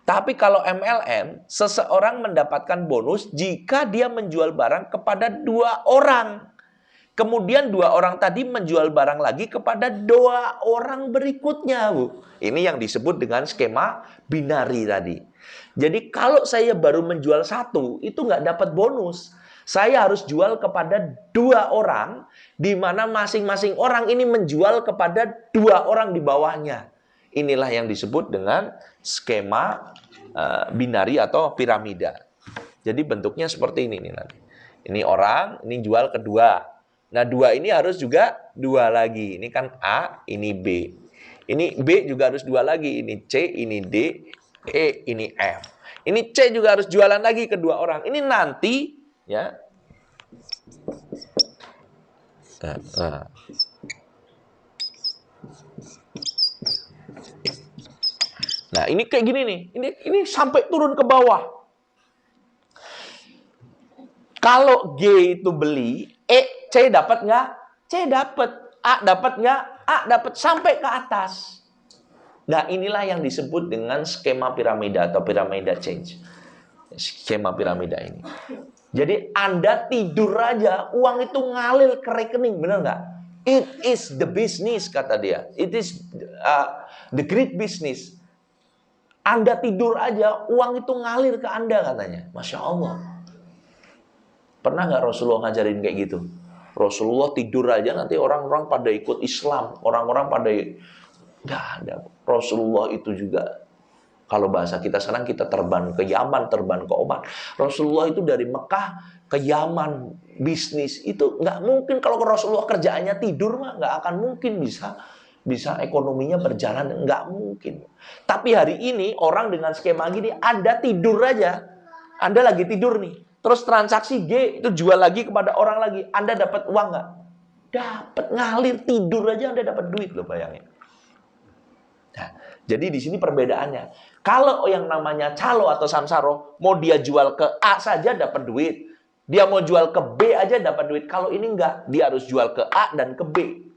Tapi kalau MLM, seseorang mendapatkan bonus jika dia menjual barang kepada 2 orang. Kemudian 2 orang tadi menjual barang lagi kepada 2 orang berikutnya, Bu. Ini yang disebut dengan skema binari tadi. Jadi kalau saya baru menjual 1, itu nggak dapat bonus. Saya harus jual kepada 2 orang, di mana masing-masing orang ini menjual kepada 2 orang di bawahnya. Inilah yang disebut dengan skema binari atau piramida. Jadi bentuknya seperti ini nih nanti. Ini orang, ini jual ke 2. Nah, 2 ini harus juga 2 lagi. Ini kan A, ini B. Ini B juga harus 2 lagi. Ini C, ini D, E, ini F. Ini C juga harus jualan lagi ke 2 orang. Ini nanti, ya. Nah, ini kayak gini nih. Ini sampai turun ke bawah. Kalau G itu beli, C dapat nggak? C dapat. A dapat nggak? A dapat sampai ke atas. Nah, inilah yang disebut dengan skema piramida atau piramida change. Skema piramida ini. Jadi Anda tidur aja, uang itu ngalir ke rekening, benar nggak? It is the business, kata dia. It is the great business. Anda tidur aja, uang itu ngalir ke Anda, katanya. Masya Allah. Pernah nggak Rasulullah ngajarin kayak gitu? Rasulullah tidur aja, nanti orang-orang pada ikut Islam. Orang-orang pada... Nggak ada. Rasulullah itu juga, kalau bahasa kita sekarang, kita terbang ke Yaman, terbang ke Oman. Rasulullah itu dari Mekah ke Yaman, bisnis. Itu nggak mungkin kalau Rasulullah kerjaannya tidur, mah nggak akan mungkin bisa ekonominya berjalan, nggak mungkin. Tapi hari ini orang dengan skema gini, Anda tidur aja, Anda lagi tidur nih, terus transaksi G itu jual lagi kepada orang lagi, Anda dapat uang nggak? Dapat, ngalir, tidur aja Anda dapat duit loh, bayangin. Nah, jadi di sini perbedaannya. Kalau yang namanya calo atau samsaro, mau dia jual ke A saja dapat duit, dia mau jual ke B aja dapat duit. Kalau ini enggak, dia harus jual ke A dan ke B,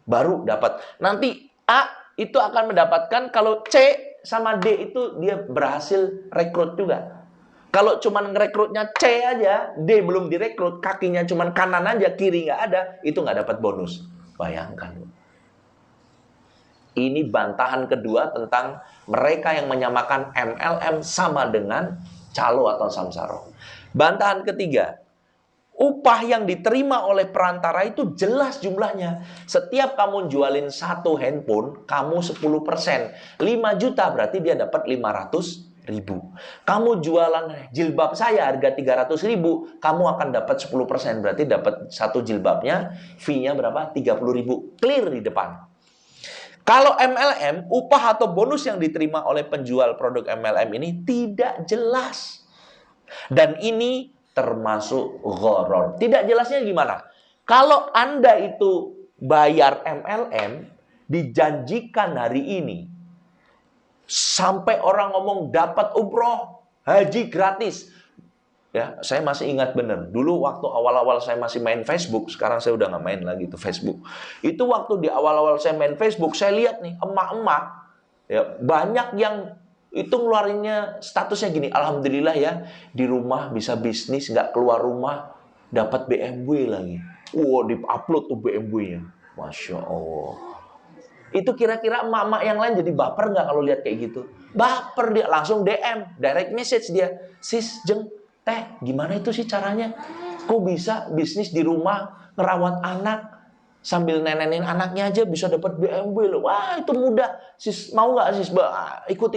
baru dapat. Nanti A itu akan mendapatkan, kalau C sama D itu dia berhasil rekrut juga. Kalau cuman ngerekrutnya C aja, D belum direkrut, kakinya cuman kanan aja, kiri nggak ada, itu nggak dapat bonus. Bayangkan. Ini bantahan kedua tentang mereka yang menyamakan MLM sama dengan calo atau samsara. Bantahan ketiga, upah yang diterima oleh perantara itu jelas jumlahnya. Setiap kamu jualin satu handphone, kamu 10%. 5 juta berarti dia dapat 500.000. Kamu jualan jilbab saya harga 300.000, kamu akan dapat 10%. Berarti dapat satu jilbabnya, fee-nya berapa? 30.000. Clear di depan. Kalau MLM, upah atau bonus yang diterima oleh penjual produk MLM ini tidak jelas. Dan ini termasuk gharar. Tidak jelasnya gimana? Kalau Anda itu bayar MLM, dijanjikan hari ini, sampai orang ngomong dapat umroh, haji gratis. Ya, saya masih ingat benar. Dulu waktu awal-awal saya masih main Facebook, sekarang saya udah nggak main lagi tuh Facebook. Itu waktu di awal-awal saya main Facebook, saya lihat nih emak-emak, ya banyak yang itu ngeluarinnya statusnya gini, alhamdulillah ya, di rumah bisa bisnis, nggak keluar rumah, dapat BMW lagi. Wow, di-upload tuh BMW-nya. Masya Allah. Itu kira-kira emak-emak yang lain jadi baper nggak kalau lihat kayak gitu? Baper dia, langsung DM, direct message dia. Sis, Jeng, Teh, gimana itu sih caranya? Kok bisa bisnis di rumah, ngerawat anak, sambil nenenin anaknya aja bisa dapat BMW loh. Wah, itu mudah. Sis, mau nggak sis? Ikut.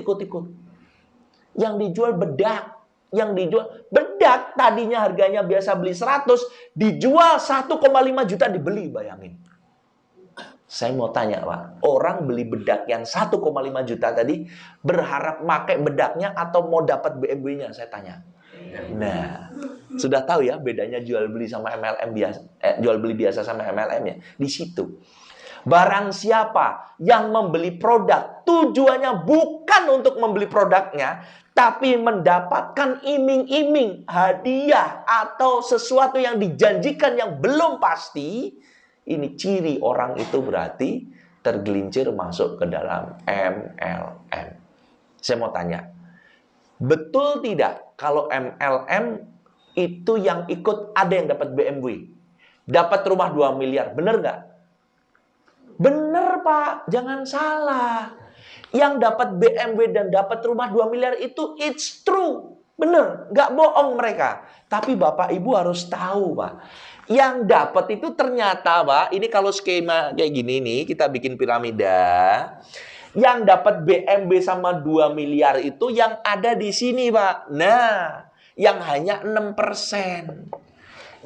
Yang dijual bedak. Yang dijual bedak tadinya harganya biasa beli 100, dijual 1,5 juta dibeli, bayangin. Saya mau tanya, Pak. Orang beli bedak yang 1,5 juta tadi berharap pakai bedaknya atau mau dapat BMW-nya? Saya tanya. Nah, sudah tahu ya bedanya jual beli sama MLM biasa, jual beli biasa sama MLM ya. Di situ. Barang siapa yang membeli produk tujuannya bukan untuk membeli produknya, tapi mendapatkan iming-iming, hadiah atau sesuatu yang dijanjikan yang belum pasti, ini ciri orang itu berarti tergelincir masuk ke dalam MLM. Saya mau tanya, betul tidak kalau MLM itu yang ikut ada yang dapat BMW, dapat rumah 2 miliar, bener nggak? Bener Pak, jangan salah. Yang dapat BMW dan dapat rumah 2 miliar itu it's true, bener, nggak bohong mereka. Tapi Bapak Ibu harus tahu Pak, yang dapat itu ternyata Pak, ini kalau skema kayak gini nih, kita bikin piramida. Yang dapat BMW sama 2 miliar itu yang ada di sini, Pak. Nah, yang hanya 6%.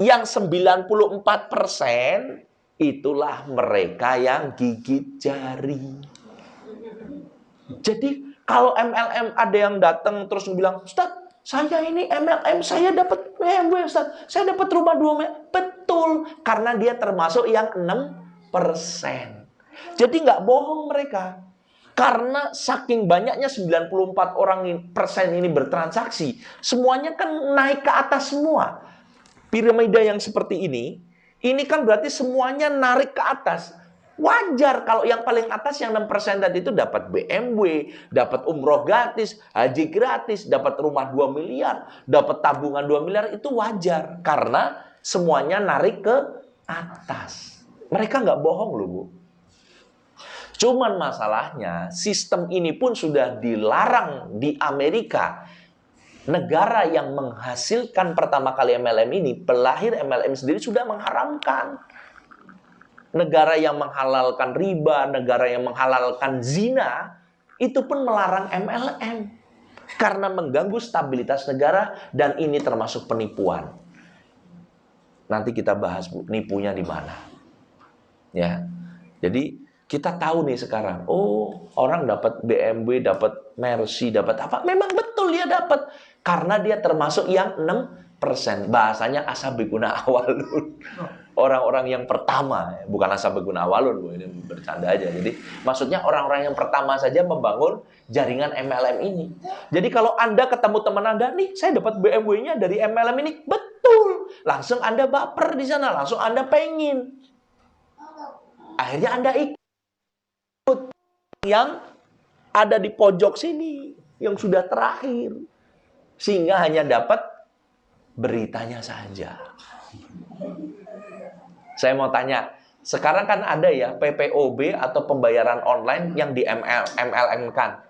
Yang 94% itulah mereka yang gigit jari. Jadi, kalau MLM ada yang datang terus bilang, Ustaz, saya ini MLM, saya dapat BMW, Ustaz. Saya dapat rumah 2 miliar. Betul, karena dia termasuk yang 6%. Jadi, nggak bohong mereka. Karena saking banyaknya 94% ini bertransaksi, semuanya kan naik ke atas semua. Piramida yang seperti ini kan berarti semuanya narik ke atas. Wajar kalau yang paling atas yang 6% tadi itu dapat BMW, dapat umroh gratis, haji gratis, dapat rumah 2 miliar, dapat tabungan 2 miliar, itu wajar. Karena semuanya narik ke atas. Mereka nggak bohong loh, Bu. Cuman masalahnya, sistem ini pun sudah dilarang di Amerika. Negara yang menghasilkan pertama kali MLM ini, pelahir MLM sendiri sudah mengharamkan. Negara yang menghalalkan riba, negara yang menghalalkan zina, itu pun melarang MLM. Karena mengganggu stabilitas negara dan ini termasuk penipuan. Nanti kita bahas, Bu, nipunya di mana. Ya. Jadi kita tahu nih sekarang, oh orang dapat BMW, dapat Mercy, dapat apa? Memang betul dia dapat. Karena dia termasuk yang 6%. Bahasanya ashabeguna awalun. Orang-orang yang pertama. Bukan ashabeguna awalun, ini bercanda aja. Jadi maksudnya orang-orang yang pertama saja membangun jaringan MLM ini. Jadi kalau Anda ketemu teman Anda, nih saya dapat BMW-nya dari MLM ini. Betul. Langsung Anda baper di sana. Langsung Anda pengen. Akhirnya Anda ikut. yang ada di pojok sini, yang sudah terakhir. Sehingga hanya dapat beritanya saja. Saya mau tanya, sekarang kan ada ya PPOB atau pembayaran online yang di MLM-kan.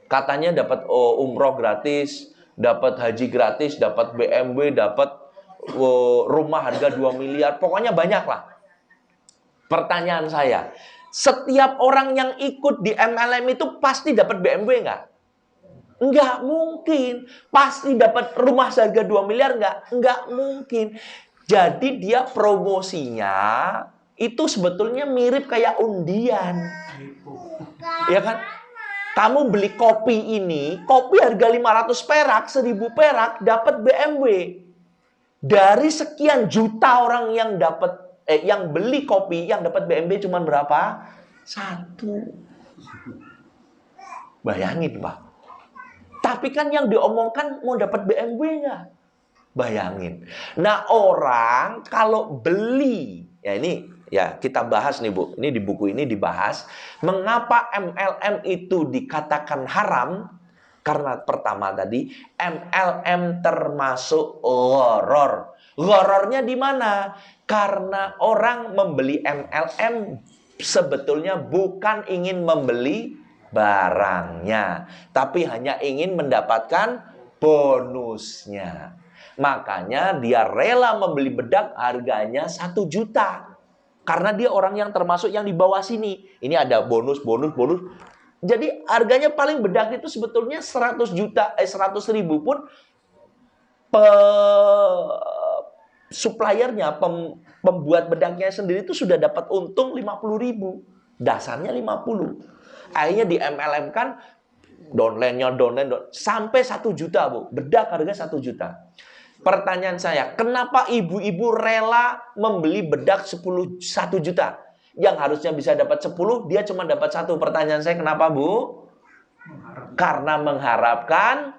Katanya dapat umroh gratis, dapat haji gratis, dapat BMW, dapat rumah harga 2 miliar. Pokoknya banyak lah. Pertanyaan saya, setiap orang yang ikut di MLM itu pasti dapat BMW nggak? Nggak mungkin. Pasti dapat rumah seharga 2 miliar nggak? Nggak mungkin. Jadi dia promosinya itu sebetulnya mirip kayak undian. Ya kan? Kamu beli kopi ini, kopi harga 500 perak, 1000 perak, dapat BMW. Dari sekian juta orang yang dapat yang beli kopi, yang dapat BMW cuma berapa? 1. Bayangin, Pak. Tapi kan yang diomongkan mau dapat BMW nggak? Bayangin. Nah, orang kalau beli, ya ini ya kita bahas nih, Bu. Ini di buku ini dibahas mengapa MLM itu dikatakan haram. Karena pertama tadi MLM termasuk gharar. Ghararnya di mana? Karena orang membeli MLM sebetulnya bukan ingin membeli barangnya, tapi hanya ingin mendapatkan bonusnya. Makanya dia rela membeli bedak harganya 1 juta. Karena dia orang yang termasuk yang di bawah sini. Ini ada bonus. Jadi harganya paling bedak itu sebetulnya 100 juta, 100 ribu pun suppliernya, pembuat bedaknya sendiri itu sudah dapat untung 50 ribu. Dasarnya 50. Akhirnya di MLM kan downline sampai 1 juta, Bu. Bedak harga 1 juta. Pertanyaan saya, kenapa ibu-ibu rela membeli bedak 1 juta? Yang harusnya bisa dapat 10, dia cuma dapat 1. Pertanyaan saya, kenapa, Bu? Karena mengharapkan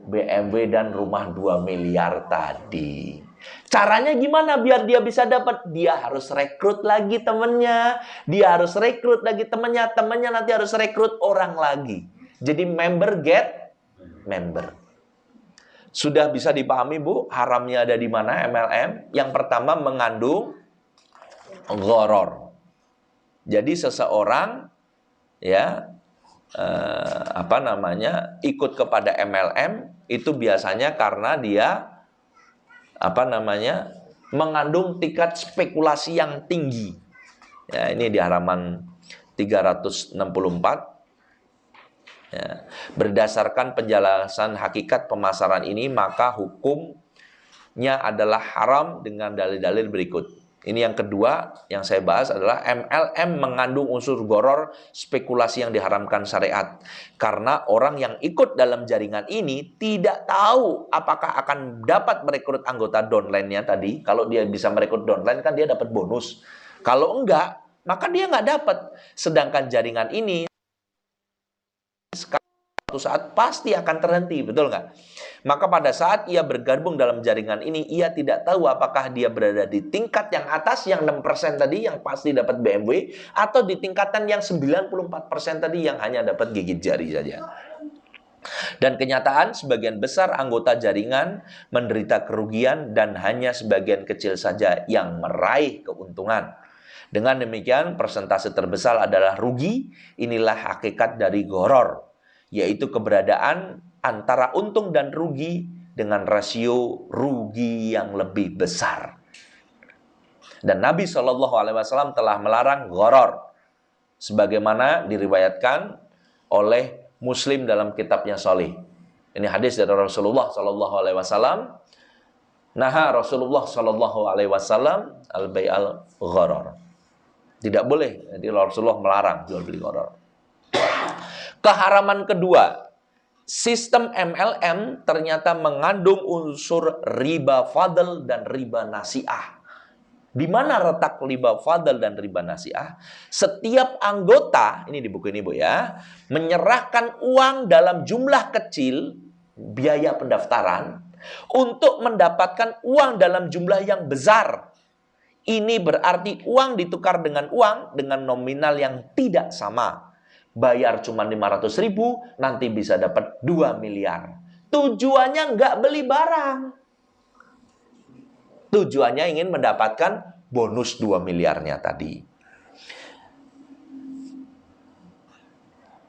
BMW dan rumah 2 miliar tadi. Caranya gimana biar dia bisa dapat? Dia harus rekrut lagi temennya. Dia harus rekrut lagi temennya. Temennya nanti harus rekrut orang lagi. Jadi member get member. Sudah bisa dipahami, Bu, haramnya ada di mana MLM? Yang pertama mengandung gharar. Jadi seseorang ya ikut kepada MLM itu biasanya karena dia mengandung tingkat spekulasi yang tinggi. Ya, ini di halaman 364. Ya, berdasarkan penjelasan hakikat pemasaran ini, maka hukumnya adalah haram dengan dalil-dalil berikut. Ini yang kedua yang saya bahas adalah MLM mengandung unsur gharar, spekulasi yang diharamkan syariat. Karena orang yang ikut dalam jaringan ini tidak tahu apakah akan dapat merekrut anggota downline-nya tadi. Kalau dia bisa merekrut downline kan dia dapat bonus. Kalau enggak, maka dia nggak dapat. Sedangkan jaringan ini suatu saat pasti akan terhenti, betul nggak? Maka pada saat ia bergabung dalam jaringan ini, ia tidak tahu apakah dia berada di tingkat yang atas, yang 6% tadi, yang pasti dapat BMW, atau di tingkatan yang 94% tadi, yang hanya dapat gigit jari saja. Dan kenyataan, sebagian besar anggota jaringan menderita kerugian dan hanya sebagian kecil saja yang meraih keuntungan. Dengan demikian, persentase terbesar adalah rugi. Inilah hakikat dari gharar, yaitu keberadaan antara untung dan rugi dengan rasio rugi yang lebih besar. Dan Nabi SAW telah melarang gharar, sebagaimana diriwayatkan oleh Muslim dalam kitabnya Sahih. Ini hadis dari Rasulullah SAW. Naha Rasulullah SAW al-bai'al gharar. Tidak boleh, jadi Rasulullah melarang jual beli gharar. Keharaman kedua, sistem MLM ternyata mengandung unsur riba fadl dan riba nasi'ah. Di mana letak riba fadl dan riba nasi'ah? Setiap anggota, ini di buku ini, Bu, ya, menyerahkan uang dalam jumlah kecil, biaya pendaftaran, untuk mendapatkan uang dalam jumlah yang besar. Ini berarti uang ditukar dengan uang dengan nominal yang tidak sama. bayar cuma 500.000, nanti bisa dapat 2 miliar. Tujuannya nggak beli barang. Tujuannya ingin mendapatkan bonus 2 miliarnya tadi.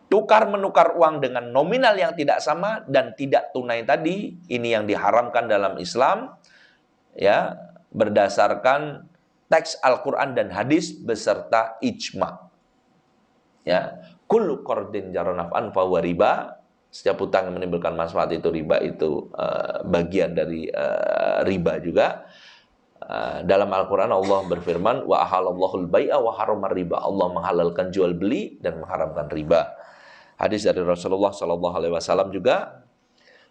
Tukar-menukar uang dengan nominal yang tidak sama dan tidak tunai tadi, ini yang diharamkan dalam Islam, ya, berdasarkan teks Al-Quran dan hadis beserta ijma. Ya, kullu qardin jara naf'an fahuwa riba. Setiap utang yang menimbulkan manfaat itu riba, itu bagian dari riba juga. Dalam Al-Quran Allah berfirman, wa ahalallahul bai'a wa haramar riba. Allah menghalalkan jual beli dan mengharamkan riba. Hadis dari Rasulullah SAW juga,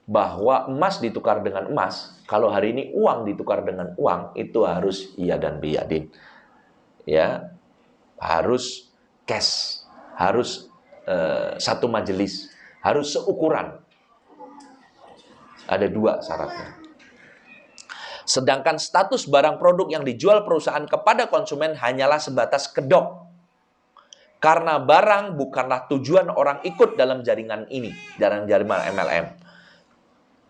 bahwa emas ditukar dengan emas. Kalau hari ini uang ditukar dengan uang, itu harus iya dan biyadin. Ya, harus cash, harus satu majelis, harus seukuran. Ada 2 syaratnya. Sedangkan status barang produk yang dijual perusahaan kepada konsumen hanyalah sebatas kedok. Karena barang bukanlah tujuan orang ikut dalam jaringan ini, dalam jaringan MLM.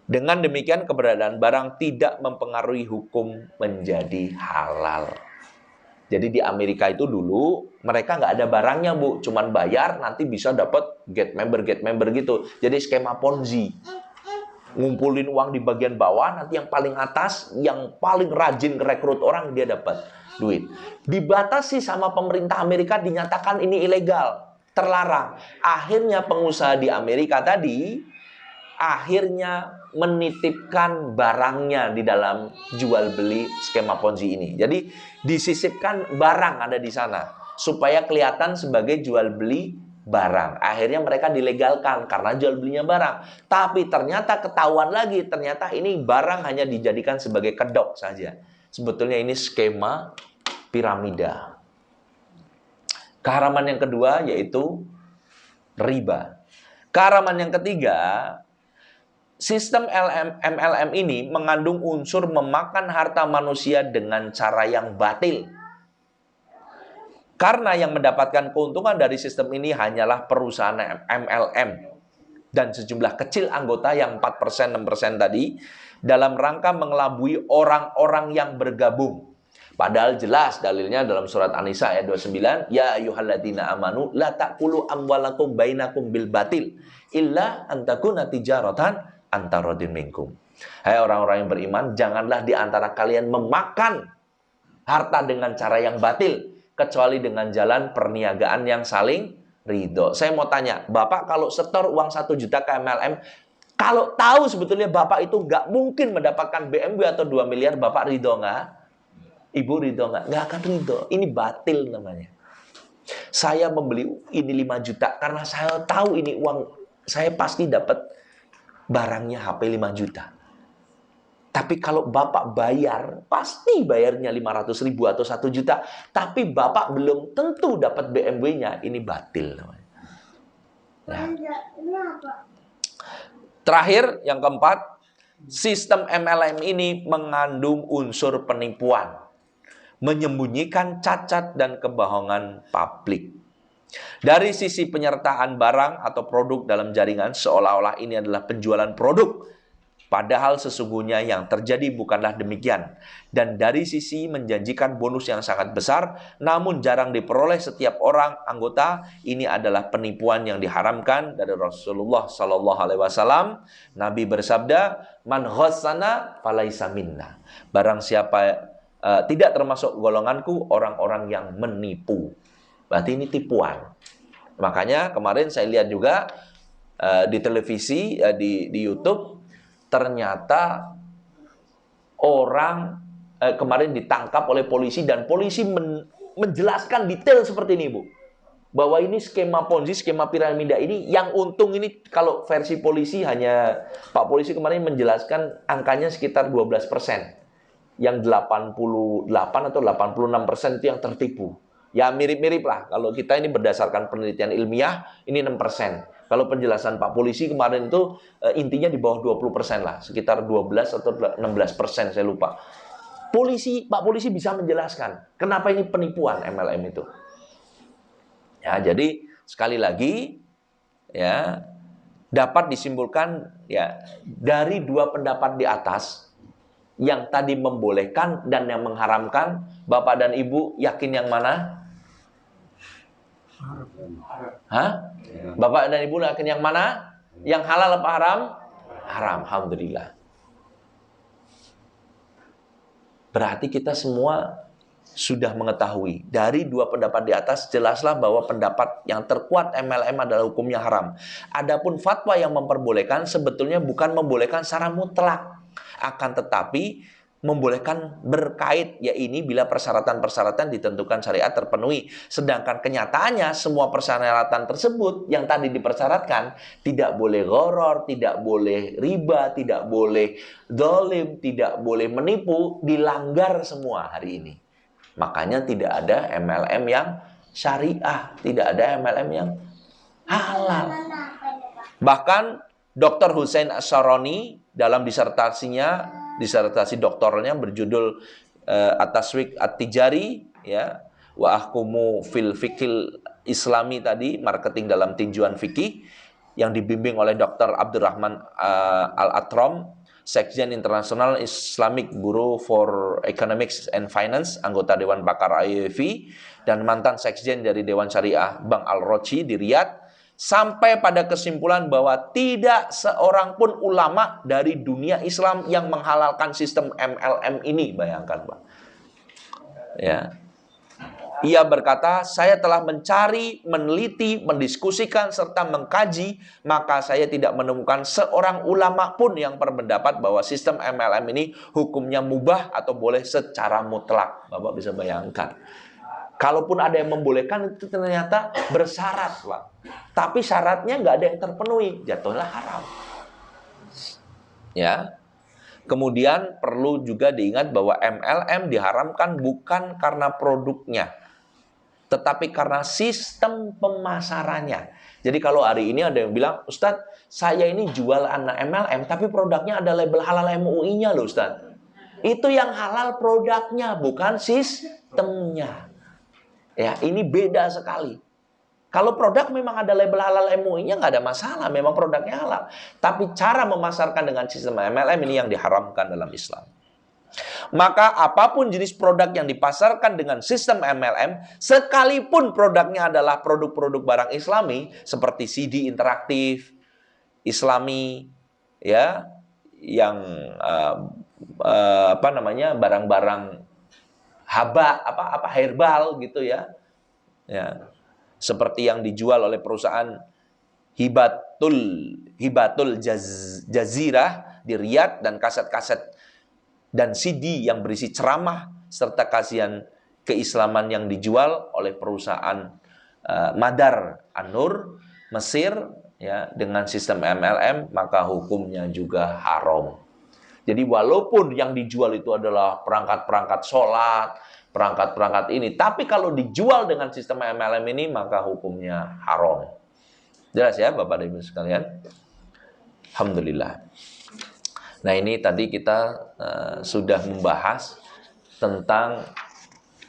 Dengan demikian keberadaan barang tidak mempengaruhi hukum menjadi halal. Jadi di Amerika itu dulu mereka nggak ada barangnya, Bu, cuman bayar nanti bisa dapat get member gitu. Jadi skema Ponzi. Ngumpulin uang di bagian bawah, nanti yang paling atas, yang paling rajin rekrut orang, dia dapat duit. Dibatasi sama pemerintah Amerika, dinyatakan ini ilegal, terlarang. Akhirnya pengusaha di Amerika tadi akhirnya menitipkan barangnya di dalam jual beli skema Ponzi ini. Jadi disisipkan barang ada di sana supaya kelihatan sebagai jual beli barang. Akhirnya mereka dilegalkan karena jual belinya barang. Tapi ternyata ketahuan lagi, ternyata ini barang hanya dijadikan sebagai kedok saja. Sebetulnya ini skema piramida. Keharaman yang kedua yaitu riba. Keharaman yang ketiga, sistem MLM ini mengandung unsur memakan harta manusia dengan cara yang batil. Karena yang mendapatkan keuntungan dari sistem ini hanyalah perusahaan MLM dan sejumlah kecil anggota yang 4%, 6% tadi, dalam rangka mengelabui orang-orang yang bergabung. Padahal jelas dalilnya dalam surat An-Nisa ayat 29, ya ayyuhalladzina amanu la ta'kulu amwalakum bainakum bil batil illa an takuna tijaratan antaradin minkum. Hai orang-orang yang beriman, janganlah di antara kalian memakan harta dengan cara yang batil, kecuali dengan jalan perniagaan yang saling ridho. Saya mau tanya, Bapak kalau setor uang 1 juta ke MLM, kalau tahu sebetulnya Bapak itu nggak mungkin mendapatkan BMW atau 2 miliar, Bapak ridho nggak? Ibu ridho nggak? Nggak akan ridho. Ini batil namanya. Saya membeli ini 5 juta karena saya tahu ini uang, saya pasti dapat barangnya HP 5 juta. Tapi kalau Bapak bayar, pasti bayarnya 500.000 atau 1 juta. Tapi Bapak belum tentu dapat BMW-nya. Ini batil namanya. Ya. Terakhir, yang keempat, sistem MLM ini mengandung unsur penipuan, menyembunyikan cacat dan kebohongan publik. Dari sisi penyertaan barang atau produk dalam jaringan, seolah-olah ini adalah penjualan produk. Padahal sesungguhnya yang terjadi bukanlah demikian. Dan dari sisi menjanjikan bonus yang sangat besar, namun jarang diperoleh setiap orang anggota, ini adalah penipuan yang diharamkan dari Rasulullah SAW. Nabi bersabda, man ghassana falaisa minna. Barang siapa tidak termasuk golonganku, orang-orang yang menipu. Berarti ini tipuan. Makanya kemarin saya lihat juga di televisi, di YouTube, ternyata orang kemarin ditangkap oleh polisi dan polisi menjelaskan detail seperti ini, Bu. Bahwa ini skema Ponzi, skema piramida ini yang untung ini kalau versi polisi hanya Pak Polisi kemarin menjelaskan angkanya sekitar 12%. Yang 88 atau 86% itu yang tertipu. Ya mirip-mirip lah. Kalau kita ini berdasarkan penelitian ilmiah, ini 6%. Kalau penjelasan Pak Polisi kemarin itu intinya di bawah 20% lah. Sekitar 12 atau 16%, saya lupa. Pak Polisi bisa menjelaskan kenapa ini penipuan MLM itu. Ya, jadi sekali lagi ya, dapat disimpulkan ya dari dua pendapat di atas, yang tadi membolehkan dan yang mengharamkan, Bapak dan Ibu yakin yang mana? Hah? Bapak dan Ibu yakin yang mana? Yang halal apa haram? Haram, alhamdulillah. Berarti kita semua sudah mengetahui dari dua pendapat di atas, jelaslah bahwa pendapat yang terkuat MLM adalah hukumnya haram. Adapun fatwa yang memperbolehkan sebetulnya bukan membolehkan secara mutlak, akan tetapi membolehkan berkait, ya ini bila persyaratan-persyaratan ditentukan syariat terpenuhi. Sedangkan kenyataannya semua persyaratan tersebut yang tadi dipersyaratkan, tidak boleh gharar, tidak boleh riba, tidak boleh zalim, tidak boleh menipu, dilanggar semua hari ini. Makanya tidak ada MLM yang syariah, tidak ada MLM yang halal. Bahkan Dr. Hussein Asyaroni dalam disertasi doktornya berjudul At-Taswiq At-Tijari, ya, wa ahkumu fil fikil Islami tadi, marketing dalam tinjuan fikih, yang dibimbing oleh Dr. Abdurrahman Al-Atram, Sekjen Internasional Islamic Bureau for Economics and Finance, anggota Dewan Pakar IEV, dan mantan Sekjen dari Dewan Syariah Bank Al-Rochi di Riyadh, sampai pada kesimpulan bahwa tidak seorang pun ulama dari dunia Islam yang menghalalkan sistem MLM ini. Bayangkan, Pak. Ya. Ia berkata, saya telah mencari, meneliti, mendiskusikan, serta mengkaji, maka saya tidak menemukan seorang ulama pun yang berpendapat bahwa sistem MLM ini hukumnya mubah atau boleh secara mutlak. Bapak bisa bayangkan. Kalaupun ada yang membolehkan, itu ternyata bersyarat, Pak. Tapi syaratnya nggak ada yang terpenuhi, jatuhlah haram. Ya. Kemudian perlu juga diingat bahwa MLM diharamkan bukan karena produknya, tetapi karena sistem pemasarannya. Jadi kalau hari ini ada yang bilang, Ustadz, saya ini jual anak MLM, tapi produknya ada label halal MUI-nya loh, Ustadz. Itu yang halal produknya, bukan sistemnya. Ya, ini beda sekali. Kalau produk memang ada label halal MUI-nya, nggak ada masalah, memang produknya halal. Tapi cara memasarkan dengan sistem MLM ini yang diharamkan dalam Islam. Maka apapun jenis produk yang dipasarkan dengan sistem MLM, sekalipun produknya adalah produk-produk barang Islami seperti CD interaktif Islami, ya, yang barang-barang herbal gitu ya, ya, seperti yang dijual oleh perusahaan Hibatul Jazirah di Riyadh, dan kaset-kaset dan CD yang berisi ceramah serta kajian keislaman yang dijual oleh perusahaan Madar An-Nur Mesir, ya, dengan sistem MLM, maka hukumnya juga haram. Jadi walaupun yang dijual itu adalah perangkat-perangkat sholat, perangkat-perangkat ini, tapi kalau dijual dengan sistem MLM ini, maka hukumnya haram. Jelas ya Bapak dan Ibu sekalian? Alhamdulillah. Nah, ini tadi kita sudah membahas tentang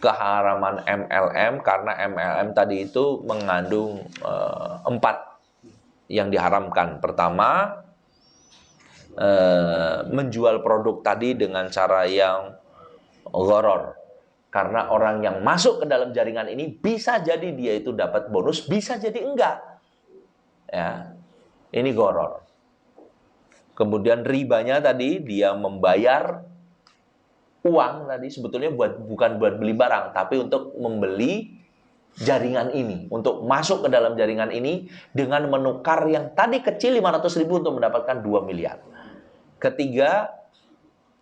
keharaman MLM, karena MLM tadi itu mengandung 4 yang diharamkan. Pertama, menjual produk tadi dengan cara yang gharar. Karena orang yang masuk ke dalam jaringan ini bisa jadi dia itu dapat bonus, bisa jadi enggak. Ya, ini gharar. Kemudian ribanya tadi, dia membayar uang tadi sebetulnya bukan buat beli barang, tapi untuk membeli jaringan ini, untuk masuk ke dalam jaringan ini dengan menukar yang tadi kecil 500.000 untuk mendapatkan 2 miliar. Ketiga,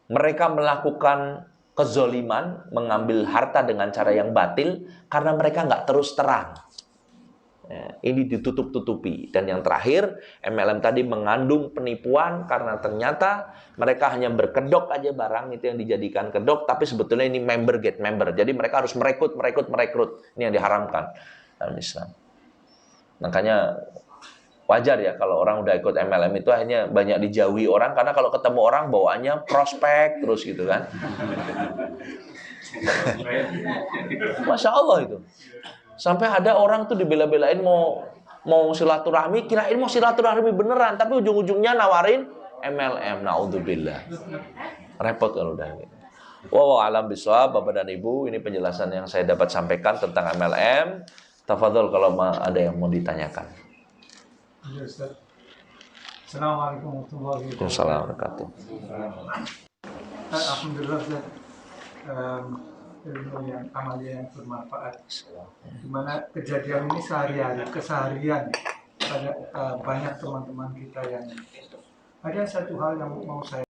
mereka melakukan kezoliman, mengambil harta dengan cara yang batil karena mereka nggak terus terang. Ya, ini ditutup-tutupi. Dan yang terakhir, MLM tadi mengandung penipuan karena ternyata mereka hanya berkedok aja barang itu yang dijadikan kedok, tapi sebetulnya ini member get member. Jadi mereka harus merekrut. Ini yang diharamkan dalam Islam. Makanya wajar ya kalau orang udah ikut MLM itu hanya banyak dijauhi orang, karena kalau ketemu orang bawaannya prospek terus gitu kan. Masya Allah itu. Sampai ada orang tuh dibela-belain mau silaturahmi, kirain mau silaturahmi beneran, tapi ujung-ujungnya nawarin MLM. Naudzubillah. Repot kalau udah gitu. Wallahu alam bisawab, Bapak dan Ibu, ini penjelasan yang saya dapat sampaikan tentang MLM. Tafadhol kalau ada yang mau ditanyakan. Assalamualaikum warahmatullahi wabarakatuh. Wassalamualaikum. Alhamdulillah Ustaz, ilmu yang amalia yang bermanfaat. Dimana kejadian ini keseharian pada banyak teman-teman kita yang ada satu hal yang mau saya